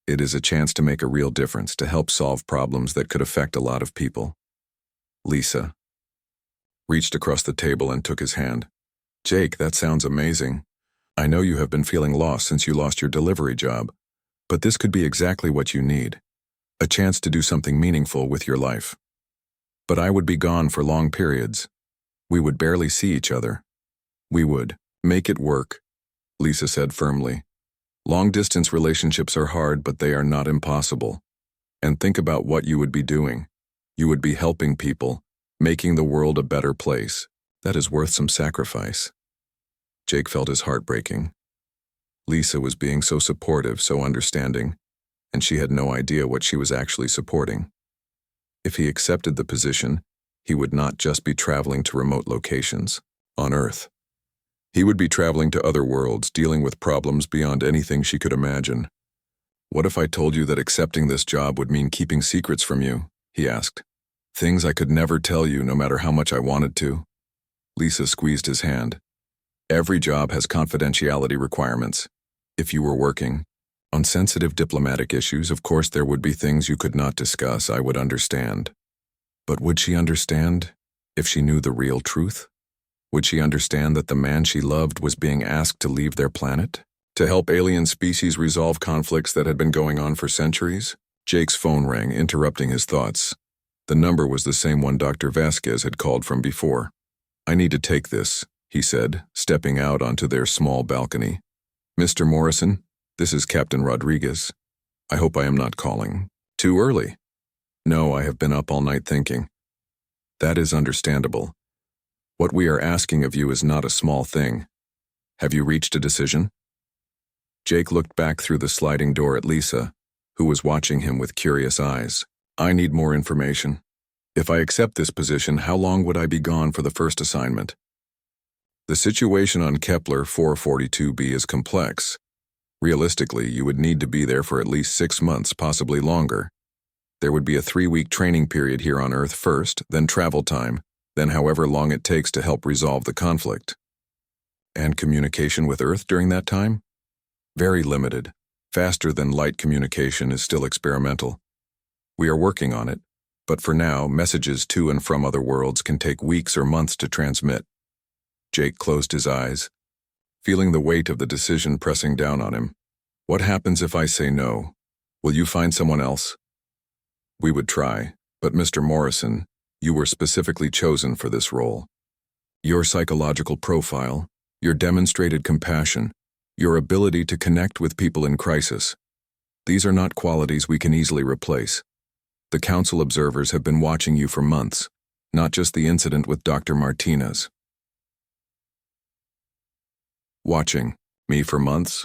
It is a chance to make a real difference, to help solve problems that could affect a lot of people." Lisa reached across the table and took his hand. "Jake, that sounds amazing. I know you have been feeling lost since you lost your delivery job, but this could be exactly what you need. A chance to do something meaningful with your life. But I would be gone for long periods. We would barely see each other." "We would make it work," Lisa said firmly. "Long-distance relationships are hard, but they are not impossible. And think about what you would be doing. You would be helping people, making the world a better place. That is worth some sacrifice." Jake felt his heart breaking. Lisa was being so supportive, so understanding, and she had no idea what she was actually supporting. If he accepted the position, he would not just be traveling to remote locations on Earth. He would be traveling to other worlds, dealing with problems beyond anything she could imagine. "What if I told you that accepting this job would mean keeping secrets from you?" he asked. "Things I could never tell you, no matter how much I wanted to." Lisa squeezed his hand. "Every job has confidentiality requirements. If you were working on sensitive diplomatic issues, of course there would be things you could not discuss. I would understand. But would she understand if she knew the real truth? Would she understand that the man she loved was being asked to leave their planet, to help alien species resolve conflicts that had been going on for centuries? Jake's phone rang, interrupting his thoughts. The number was the same one Dr. Vasquez had called from before. "I need to take this," he said, stepping out onto their small balcony. "Mr. Morrison, this is Captain Rodriguez. I hope I am not calling too early." "No, I have been up all night thinking." "That is understandable. What we are asking of you is not a small thing. Have you reached a decision?" Jake looked back through the sliding door at Lisa, who was watching him with curious eyes. "I need more information. If I accept this position, how long would I be gone for the first assignment?" "The situation on Kepler 442b is complex. Realistically, you would need to be there for at least 6 months, possibly longer. There would be a 3-week training period here on Earth first, then travel time, then however long it takes to help resolve the conflict." "And communication with Earth during that time?" "Very limited. Faster than light communication is still experimental. We are working on it, but for now, messages to and from other worlds can take weeks or months to transmit." Jake closed his eyes, feeling the weight of the decision pressing down on him. What happens if I say no? Will you find someone else? We would try, but Mr. Morrison, you were specifically chosen for this role. Your psychological profile, your demonstrated compassion, your ability to connect with people in crisis. These are not qualities we can easily replace. The council observers have been watching you for months, not just the incident with Dr. Martinez. Watching me for months?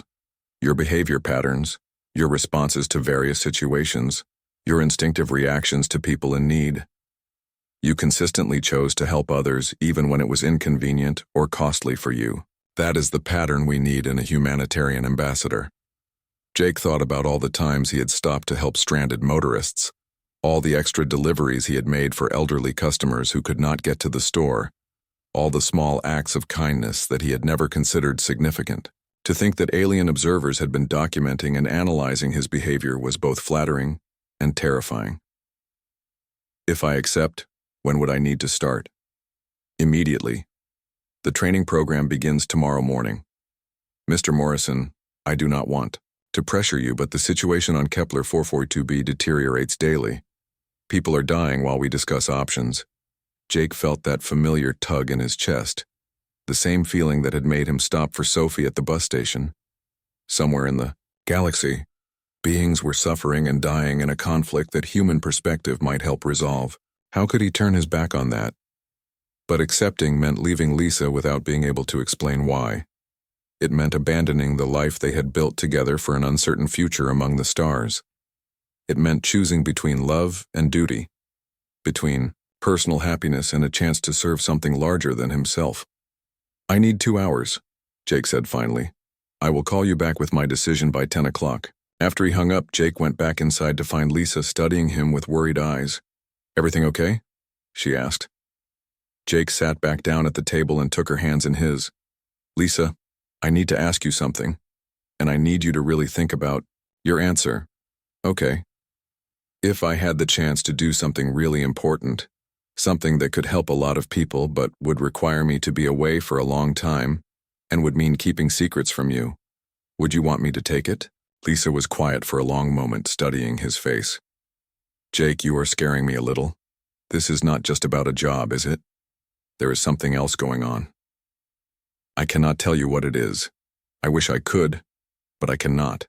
Your behavior patterns, your responses to various situations, your instinctive reactions to people in need. You consistently chose to help others even when it was inconvenient or costly for you. That is the pattern we need in a humanitarian ambassador. Jake thought about all the times he had stopped to help stranded motorists, all the extra deliveries he had made for elderly customers who could not get to the store, all the small acts of kindness that he had never considered significant. To think that alien observers had been documenting and analyzing his behavior was both flattering and terrifying. If I accept, when would I need to start? Immediately. The training program begins tomorrow morning. Mr. Morrison, I do not want to pressure you, but the situation on Kepler 442b deteriorates daily. People are dying while we discuss options. Jake felt that familiar tug in his chest, the same feeling that had made him stop for Sophie at the bus station. Somewhere in the galaxy, beings were suffering and dying in a conflict that human perspective might help resolve. How could he turn his back on that? But accepting meant leaving Lisa without being able to explain why. It meant abandoning the life they had built together for an uncertain future among the stars. It meant choosing between love and duty, between personal happiness and a chance to serve something larger than himself. I need 2 hours, Jake said finally. I will call you back with my decision by 10 o'clock. After he hung up, Jake went back inside to find Lisa studying him with worried eyes. Everything okay? She asked. Jake sat back down at the table and took her hands in his. Lisa, I need to ask you something, and I need you to really think about your answer. Okay. If I had the chance to do something really important, something that could help a lot of people but would require me to be away for a long time and would mean keeping secrets from you, would you want me to take it? Lisa was quiet for a long moment, studying his face. Jake, you are scaring me a little. This is not just about a job, is it? There is something else going on. I cannot tell you what it is. I wish I could, but I cannot.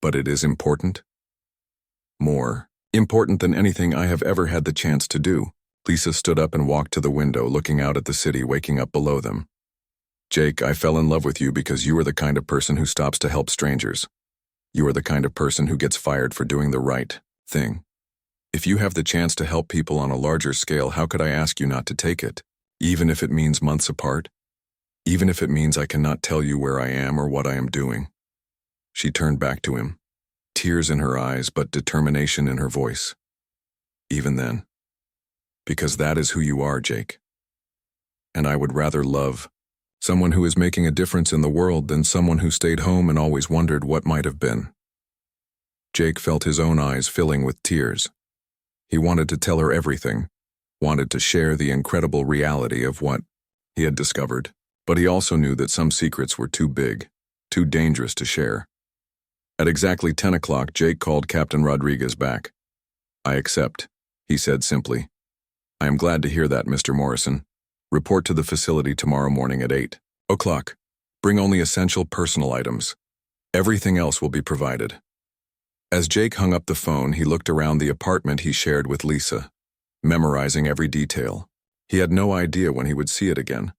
But it is important. More important than anything I have ever had the chance to do. Lisa stood up and walked to the window, looking out at the city waking up below them. Jake, I fell in love with you because you are the kind of person who stops to help strangers. You are the kind of person who gets fired for doing the right thing. If you have the chance to help people on a larger scale, how could I ask you not to take it? Even if it means months apart? Even if it means I cannot tell you where I am or what I am doing? She turned back to him, tears in her eyes but determination in her voice. Even then. Because that is who you are, Jake. And I would rather love someone who is making a difference in the world than someone who stayed home and always wondered what might have been. Jake felt his own eyes filling with tears. He wanted to tell her everything, wanted to share the incredible reality of what he had discovered, but he also knew that some secrets were too big, too dangerous to share. At exactly 10 o'clock, Jake called Captain Rodriguez back. I accept, he said simply. I am glad to hear that, Mr. Morrison. Report to the facility tomorrow morning at 8 o'clock. Bring only essential personal items. Everything else will be provided. As Jake hung up the phone, he looked around the apartment he shared with Lisa, memorizing every detail. He had no idea when he would see it again,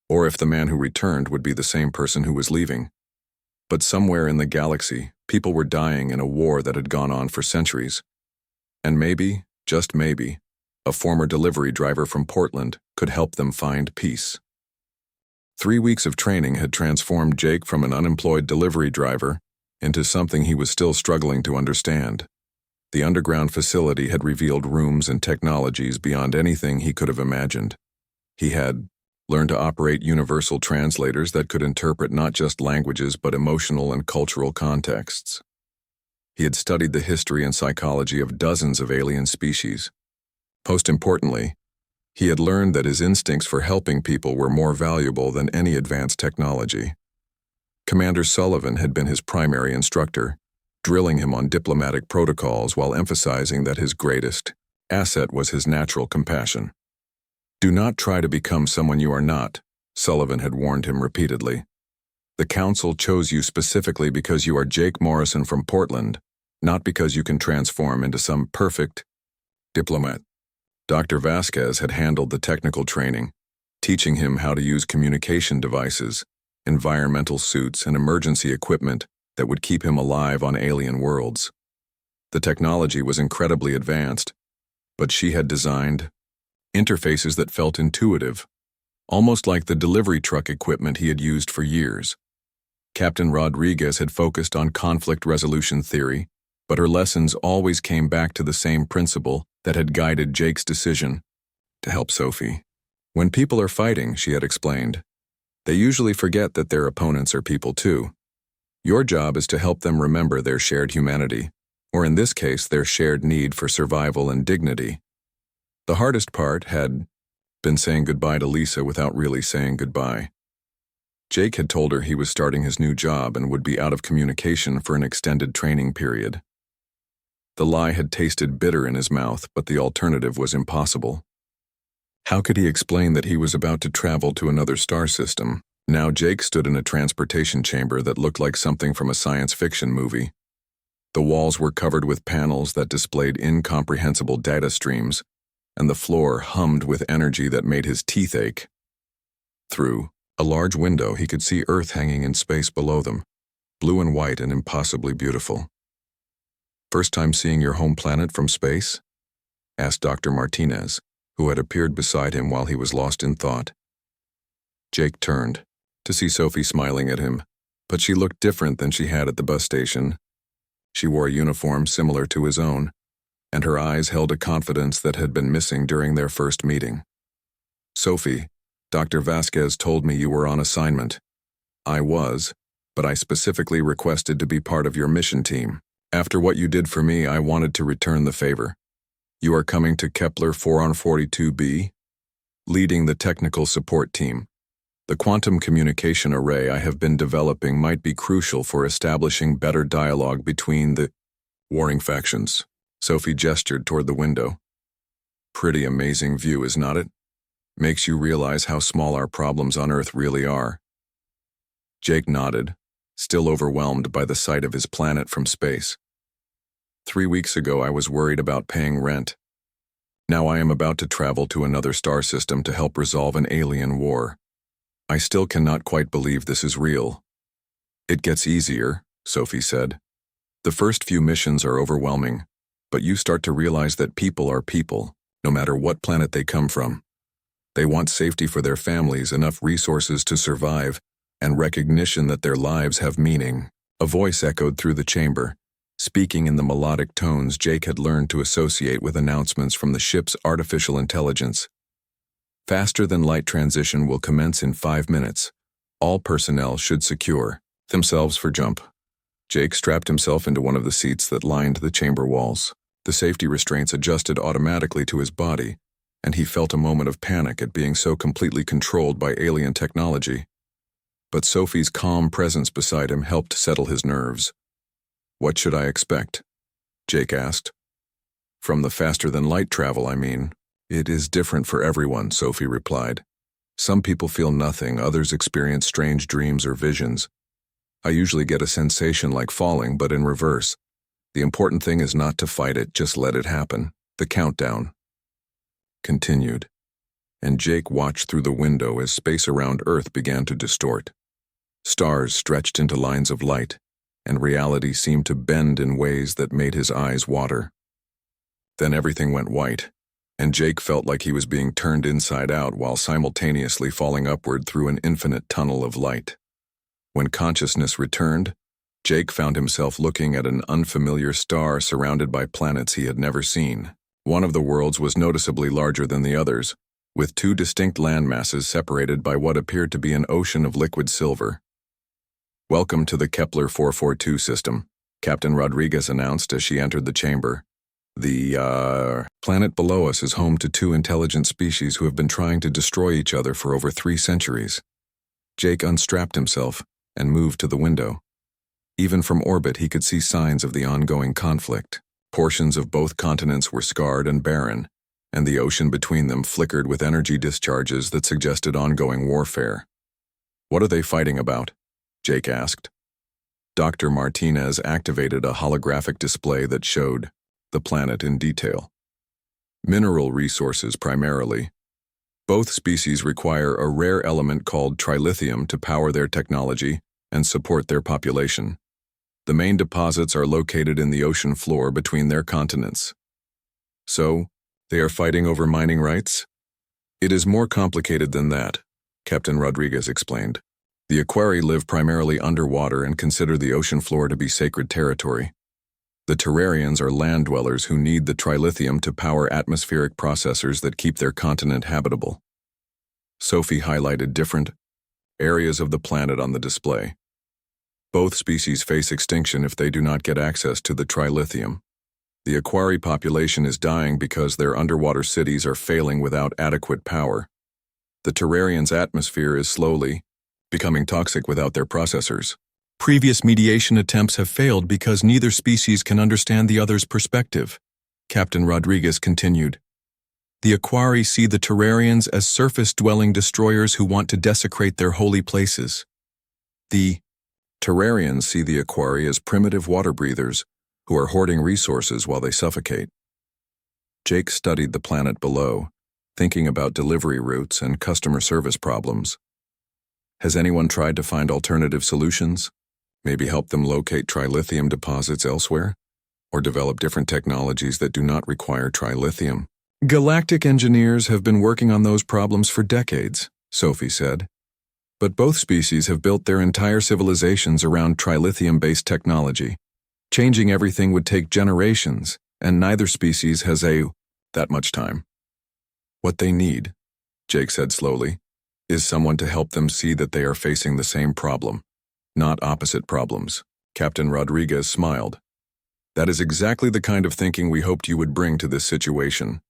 or if the man who returned would be the same person who was leaving. But somewhere in the galaxy, people were dying in a war that had gone on for centuries. And maybe, just maybe, a former delivery driver from Portland could help them find peace. 3 weeks of training had transformed Jake from an unemployed delivery driver into something he was still struggling to understand. The underground facility had revealed rooms and technologies beyond anything he could have imagined. He had learned to operate universal translators that could interpret not just languages but emotional and cultural contexts. He had studied the history and psychology of dozens of alien species. Most importantly, he had learned that his instincts for helping people were more valuable than any advanced technology. Commander Sullivan had been his primary instructor, drilling him on diplomatic protocols while emphasizing that his greatest asset was his natural compassion. "Do not try to become someone you are not," Sullivan had warned him repeatedly. "The Council chose you specifically because you are Jake Morrison from Portland, not because you can transform into some perfect diplomat." Dr. Vasquez had handled the technical training, teaching him how to use communication devices, environmental suits, and emergency equipment that would keep him alive on alien worlds. The technology was incredibly advanced, but she had designed interfaces that felt intuitive, almost like the delivery truck equipment he had used for years. Captain Rodriguez had focused on conflict resolution theory, but her lessons always came back to the same principle that had guided Jake's decision to help Sophie. "When people are fighting," she had explained, "they usually forget that their opponents are people too. Your job is to help them remember their shared humanity, or in this case, their shared need for survival and dignity." The hardest part had been saying goodbye to Lisa without really saying goodbye. Jake had told her he was starting his new job and would be out of communication for an extended training period. The lie had tasted bitter in his mouth, but the alternative was impossible. How could he explain that he was about to travel to another star system? Now Jake stood in a transportation chamber that looked like something from a science fiction movie. The walls were covered with panels that displayed incomprehensible data streams, and the floor hummed with energy that made his teeth ache. Through a large window, he could see Earth hanging in space below them, blue and white and impossibly beautiful. "First time seeing your home planet from space?" asked Dr. Martinez, who had appeared beside him while he was lost in thought. Jake turned to see Sophie smiling at him, but she looked different than she had at the bus station. She wore a uniform similar to his own, and her eyes held a confidence that had been missing during their first meeting. "Sophie, Dr. Vasquez told me you were on assignment. I was, but I specifically requested to be part of your mission team. After what you did for me, I wanted to return the favor. You are coming to Kepler 442b, leading the technical support team. The quantum communication array I have been developing might be crucial for establishing better dialogue between the warring factions." Sophie gestured toward the window. "Pretty amazing view, is not it? Makes you realize how small our problems on Earth really are." Jake nodded, still overwhelmed by the sight of his planet from space. 3 weeks ago, I was worried about paying rent. Now I am about to travel to another star system to help resolve an alien war. I still cannot quite believe this is real." "It gets easier," Sophie said. "The first few missions are overwhelming, but you start to realize that people are people, no matter what planet they come from. They want safety for their families, enough resources to survive, and recognition that their lives have meaning." A voice echoed through the chamber, speaking in the melodic tones Jake had learned to associate with announcements from the ship's artificial intelligence. "Faster-than-light transition will commence in 5 minutes. All personnel should secure themselves for jump." Jake strapped himself into one of the seats that lined the chamber walls. The safety restraints adjusted automatically to his body, and he felt a moment of panic at being so completely controlled by alien technology. But Sophie's calm presence beside him helped settle his nerves. "What should I expect?" Jake asked. "From the faster-than-light travel, I mean. It is different for everyone," Sophie replied. "Some people feel nothing, others experience strange dreams or visions. I usually get a sensation like falling, but in reverse. The important thing is not to fight it, just let it happen." The countdown continued, and Jake watched through the window as space around Earth began to distort. Stars stretched into lines of light, and reality seemed to bend in ways that made his eyes water. Then everything went white, and Jake felt like he was being turned inside out while simultaneously falling upward through an infinite tunnel of light. When consciousness returned, Jake found himself looking at an unfamiliar star surrounded by planets he had never seen. One of the worlds was noticeably larger than the others, with 2 distinct landmasses separated by what appeared to be an ocean of liquid silver. "Welcome to the Kepler 442 system," Captain Rodriguez announced as she entered the chamber. The planet below us is home to 2 intelligent species who have been trying to destroy each other for over 3 centuries." Jake unstrapped himself, and moved to the window. Even from orbit, he could see signs of the ongoing conflict. Portions of both continents were scarred and barren, and the ocean between them flickered with energy discharges that suggested ongoing warfare. "What are they fighting about?" Jake asked. Dr. Martinez activated a holographic display that showed the planet in detail. "Mineral resources primarily. Both species require a rare element called trilithium to power their technology and support their population. The main deposits are located in the ocean floor between their continents." "So, they are fighting over mining rights?" "It is more complicated than that," Captain Rodriguez explained. "The Aquari live primarily underwater and consider the ocean floor to be sacred territory. The Terrarians are land dwellers who need the trilithium to power atmospheric processors that keep their continent habitable." Sophie highlighted different areas of the planet on the display. "Both species face extinction if they do not get access to the trilithium. The Aquari population is dying because their underwater cities are failing without adequate power. The Terrarians' atmosphere is slowly becoming toxic without their processors. Previous mediation attempts have failed because neither species can understand the other's perspective," Captain Rodriguez continued. "The Aquari see the Terrarians as surface-dwelling destroyers who want to desecrate their holy places. The Terrarians see the Aquari as primitive water breathers who are hoarding resources while they suffocate." Jake studied the planet below, thinking about delivery routes and customer service problems. Has anyone tried to find alternative solutions? Maybe help them locate trilithium deposits elsewhere? Or develop different technologies that do not require trilithium? "Galactic engineers have been working on those problems for decades," Sophie said. "But both species have built their entire civilizations around trilithium-based technology. Changing everything would take generations, and neither species has that much time. What they need," Jake said slowly, "is someone to help them see that they are facing the same problem, not opposite problems." Captain Rodriguez smiled. "That is exactly the kind of thinking we hoped you would bring to this situation."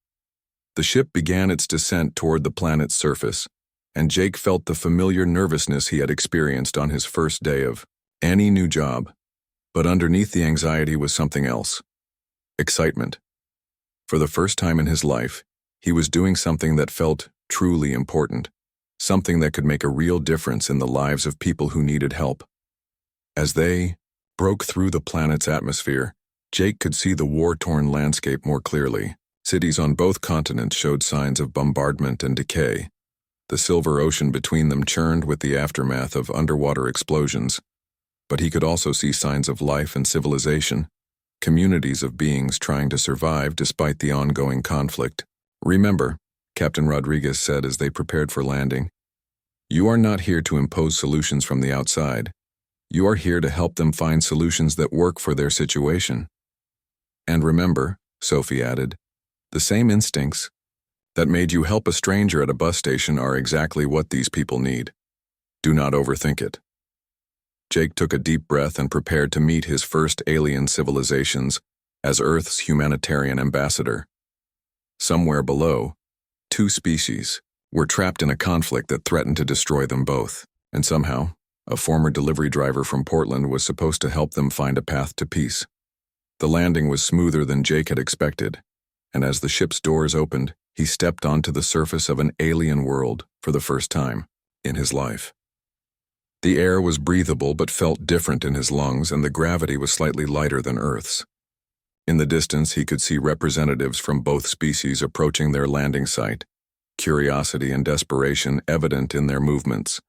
The ship began its descent toward the planet's surface, and Jake felt the familiar nervousness he had experienced on his first day of any new job. But underneath the anxiety was something else. Excitement. For the first time in his life, he was doing something that felt truly important, something that could make a real difference in the lives of people who needed help. As they broke through the planet's atmosphere, Jake could see the war-torn landscape more clearly. Cities on both continents showed signs of bombardment and decay. The silver ocean between them churned with the aftermath of underwater explosions. But he could also see signs of life and civilization, communities of beings trying to survive despite the ongoing conflict. "Remember," Captain Rodriguez said as they prepared for landing, "you are not here to impose solutions from the outside. You are here to help them find solutions that work for their situation. And remember," Sophie added, "the same instincts that made you help a stranger at a bus station are exactly what these people need. Do not overthink it." Jake took a deep breath and prepared to meet his first alien civilizations as Earth's humanitarian ambassador. Somewhere below, two species were trapped in a conflict that threatened to destroy them both, and somehow, a former delivery driver from Portland was supposed to help them find a path to peace. The landing was smoother than Jake had expected, and as the ship's doors opened, he stepped onto the surface of an alien world for the first time in his life. The air was breathable but felt different in his lungs, and the gravity was slightly lighter than Earth's. In the distance, he could see representatives from both species approaching their landing site, curiosity and desperation evident in their movements.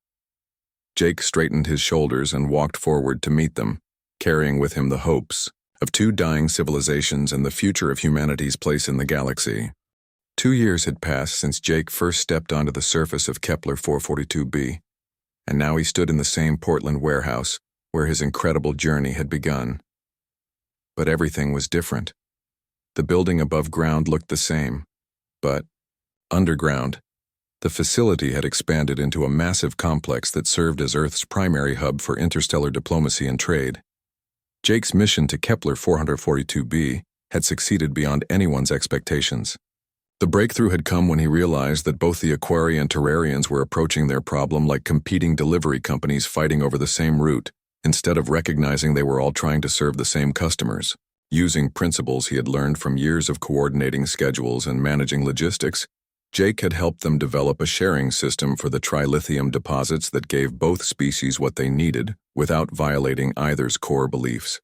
Jake straightened his shoulders and walked forward to meet them, carrying with him the hopes of two dying civilizations and the future of humanity's place in the galaxy. 2 years had passed since Jake first stepped onto the surface of Kepler 442b, and now he stood in the same Portland warehouse where his incredible journey had begun. But everything was different. The building above ground looked the same, but underground, the facility had expanded into a massive complex that served as Earth's primary hub for interstellar diplomacy and trade. Jake's mission to Kepler 442b had succeeded beyond anyone's expectations. The breakthrough had come when he realized that both the Aquari and Terrarians were approaching their problem like competing delivery companies fighting over the same route, instead of recognizing they were all trying to serve the same customers. Using principles he had learned from years of coordinating schedules and managing logistics, Jake had helped them develop a sharing system for the trilithium deposits that gave both species what they needed without violating either's core beliefs.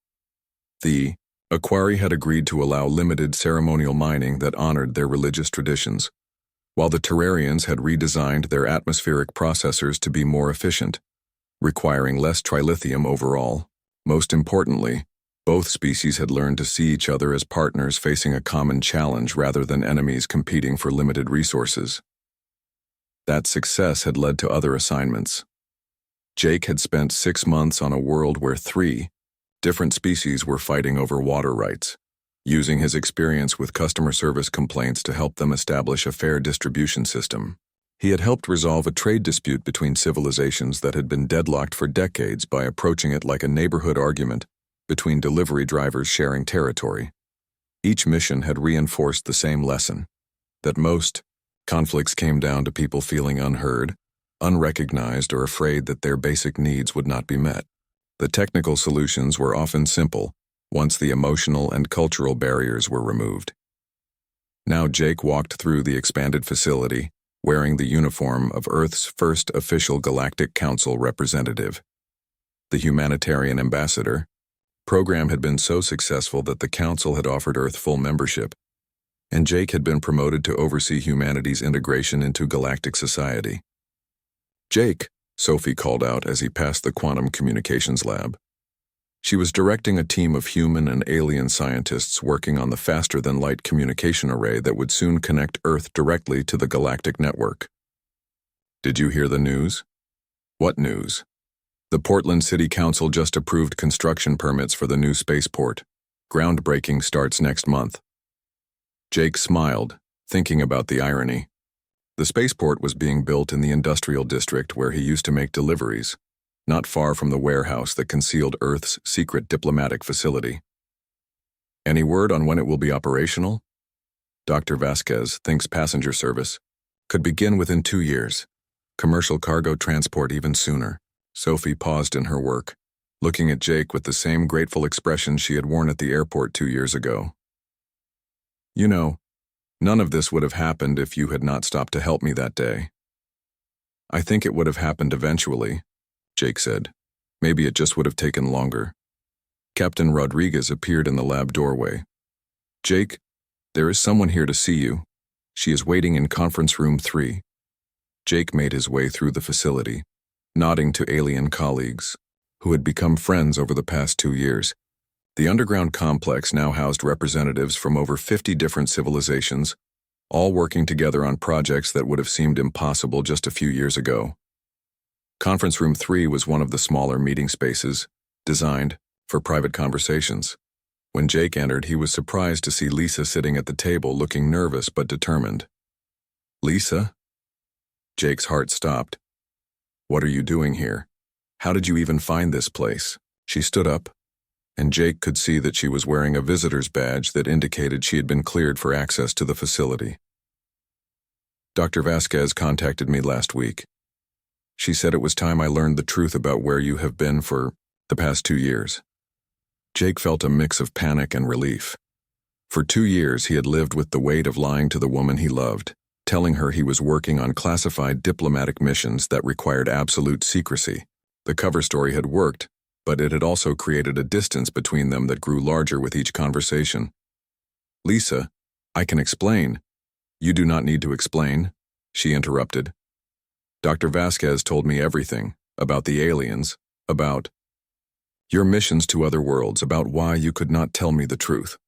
The Aquari had agreed to allow limited ceremonial mining that honored their religious traditions, while the Terrarians had redesigned their atmospheric processors to be more efficient, requiring less trilithium overall. Most importantly, both species had learned to see each other as partners facing a common challenge rather than enemies competing for limited resources. That success had led to other assignments. Jake had spent 6 months on a world where 3 different species were fighting over water rights, using his experience with customer service complaints to help them establish a fair distribution system. He had helped resolve a trade dispute between civilizations that had been deadlocked for decades by approaching it like a neighborhood argument between delivery drivers sharing territory. Each mission had reinforced the same lesson, that most conflicts came down to people feeling unheard, unrecognized, or afraid that their basic needs would not be met. The technical solutions were often simple once the emotional and cultural barriers were removed. Now Jake walked through the expanded facility, wearing the uniform of Earth's first official Galactic Council representative. The humanitarian ambassador program had been so successful that the Council had offered Earth full membership, and Jake had been promoted to oversee humanity's integration into galactic society. "Jake," Sophie called out as he passed the quantum communications lab. She was directing a team of human and alien scientists working on the faster-than-light communication array that would soon connect Earth directly to the galactic network. "Did you hear the news?" "What news?" "The Portland City Council just approved construction permits for the new spaceport. Groundbreaking starts next month." Jake smiled, thinking about the irony. The spaceport was being built in the industrial district where he used to make deliveries, not far from the warehouse that concealed Earth's secret diplomatic facility. "Any word on when it will be operational?" "Dr. Vasquez thinks passenger service could begin within 2 years. Commercial cargo transport even sooner." Sophie paused in her work, looking at Jake with the same grateful expression she had worn at the airport 2 years ago. "You know, none of this would have happened if you had not stopped to help me that day." "I think it would have happened eventually," Jake said. "Maybe it just would have taken longer." Captain Rodriguez appeared in the lab doorway. "Jake, there is someone here to see you. She is waiting in conference room 3. Jake made his way through the facility, nodding to alien colleagues, who had become friends over the past 2 years. The underground complex now housed representatives from over 50 different civilizations, all working together on projects that would have seemed impossible just a few years ago. Conference Room 3 was one of the smaller meeting spaces, designed for private conversations. When Jake entered, he was surprised to see Lisa sitting at the table looking nervous but determined. "Lisa?" Jake's heart stopped. "What are you doing here? How did you even find this place?" She stood up, and Jake could see that she was wearing a visitor's badge that indicated she had been cleared for access to the facility. "Dr. Vasquez contacted me last week. She said it was time I learned the truth about where you have been for the past 2 years. Jake felt a mix of panic and relief. For 2 years he had lived with the weight of lying to the woman he loved, telling her he was working on classified diplomatic missions that required absolute secrecy. The cover story had worked, but it had also created a distance between them that grew larger with each conversation. "Lisa, I can explain." "You do not need to explain," she interrupted. "Dr. Vasquez told me everything, about the aliens, about your missions to other worlds, about why you could not tell me the truth."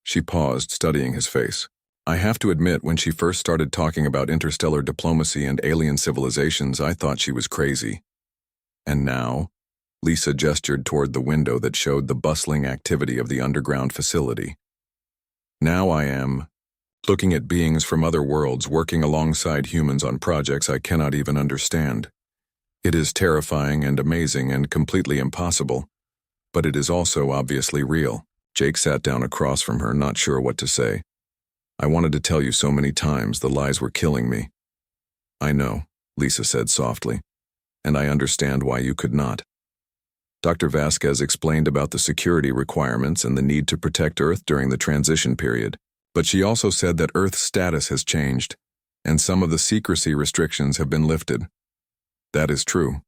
She paused, studying his face. "I have to admit, when she first started talking about interstellar diplomacy and alien civilizations, I thought she was crazy. And now?" Lisa gestured toward the window that showed the bustling activity of the underground facility. "Now I am looking at beings from other worlds working alongside humans on projects I cannot even understand. It is terrifying and amazing and completely impossible, but it is also obviously real." Jake sat down across from her, not sure what to say. I wanted to tell you so many times the lies were killing me. I know, Lisa said softly, and I understand why you could not. Dr. Vasquez explained about the security requirements and the need to protect Earth during the transition period, but she also said that Earth's status has changed, and some of the secrecy restrictions have been lifted. That is true.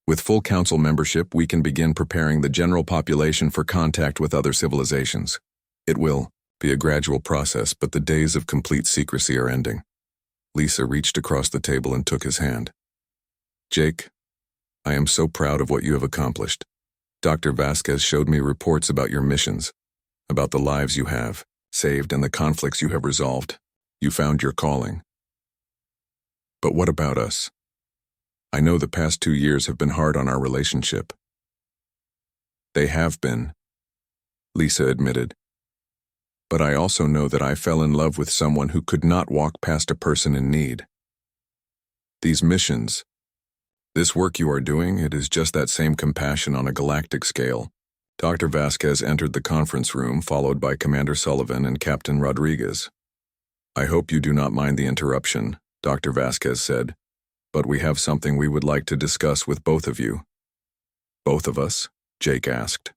With full council membership, we can begin preparing the general population for contact with other civilizations. It will be a gradual process, but the days of complete secrecy are ending. Lisa reached across the table and took his hand. Jake, I am so proud of what you have accomplished. Dr. Vasquez showed me reports about your missions, about the lives you have saved and the conflicts you have resolved. You found your calling. But what about us? I know the past 2 years have been hard on our relationship. They have been, Lisa admitted. But I also know that I fell in love with someone who could not walk past a person in need. These missions, this work you are doing, it is just that same compassion on a galactic scale. Dr. Vasquez entered the conference room, followed by Commander Sullivan and Captain Rodriguez. I hope you do not mind the interruption, Dr. Vasquez said, but we have something we would like to discuss with both of you. Both of us? Jake asked.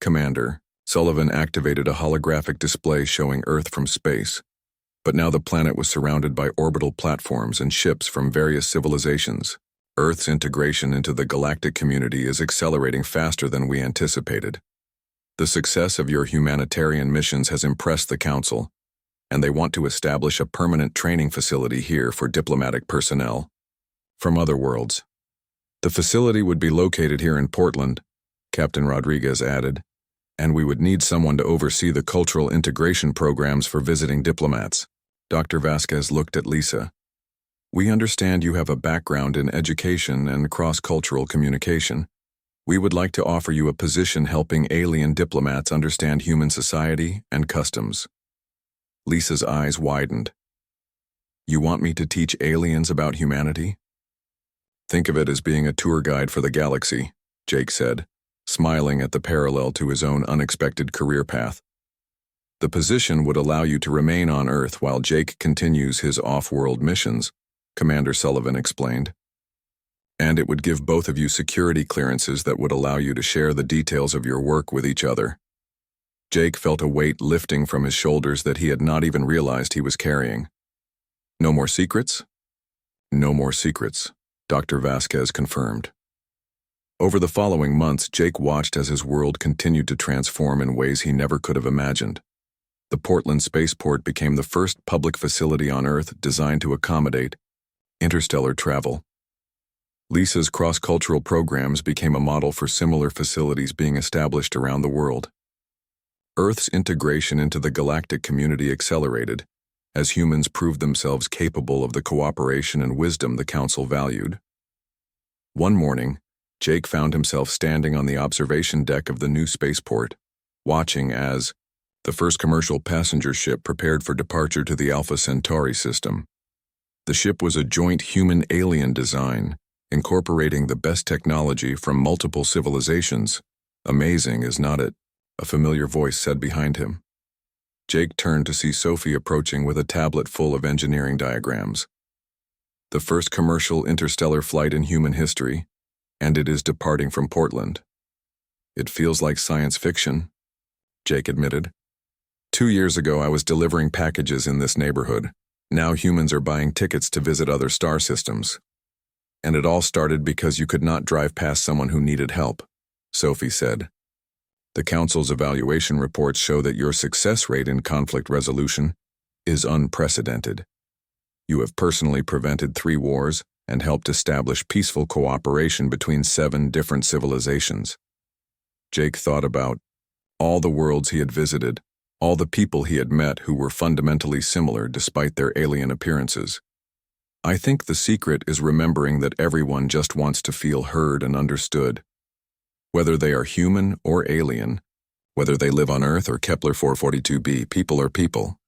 Commander, Sullivan activated a holographic display showing Earth from space. But now the planet was surrounded by orbital platforms and ships from various civilizations. Earth's integration into the galactic community is accelerating faster than we anticipated. The success of your humanitarian missions has impressed the Council, and they want to establish a permanent training facility here for diplomatic personnel from other worlds. The facility would be located here in Portland, Captain Rodriguez added, and we would need someone to oversee the cultural integration programs for visiting diplomats. Dr. Vasquez looked at Lisa. We understand you have a background in education and cross-cultural communication. We would like to offer you a position helping alien diplomats understand human society and customs. Lisa's eyes widened. You want me to teach aliens about humanity? Think of it as being a tour guide for the galaxy, Jake said, smiling at the parallel to his own unexpected career path. The position would allow you to remain on Earth while Jake continues his off-world missions, Commander Sullivan explained. And it would give both of you security clearances that would allow you to share the details of your work with each other. Jake felt a weight lifting from his shoulders that he had not even realized he was carrying. No more secrets? No more secrets, Dr. Vasquez confirmed. Over the following months, Jake watched as his world continued to transform in ways he never could have imagined. The Portland spaceport became the first public facility on Earth designed to accommodate interstellar travel. Lisa's cross-cultural programs became a model for similar facilities being established around the world. Earth's integration into the galactic community accelerated, as humans proved themselves capable of the cooperation and wisdom the Council valued. One morning, Jake found himself standing on the observation deck of the new spaceport, watching as the first commercial passenger ship prepared for departure to the Alpha Centauri system. The ship was a joint human-alien design, incorporating the best technology from multiple civilizations. Amazing, is not it? A familiar voice said behind him. Jake turned to see Sophie approaching with a tablet full of engineering diagrams. The first commercial interstellar flight in human history, and it is departing from Portland. It feels like science fiction, Jake admitted. 2 years ago, I was delivering packages in this neighborhood. Now humans are buying tickets to visit other star systems. And it all started because you could not drive past someone who needed help, Sophie said. The Council's evaluation reports show that your success rate in conflict resolution is unprecedented. You have personally prevented 3 wars and helped establish peaceful cooperation between 7 different civilizations. Jake thought about all the worlds he had visited, all the people he had met who were fundamentally similar despite their alien appearances. I think the secret is remembering that everyone just wants to feel heard and understood. Whether they are human or alien, whether they live on Earth or Kepler 442b, people are people.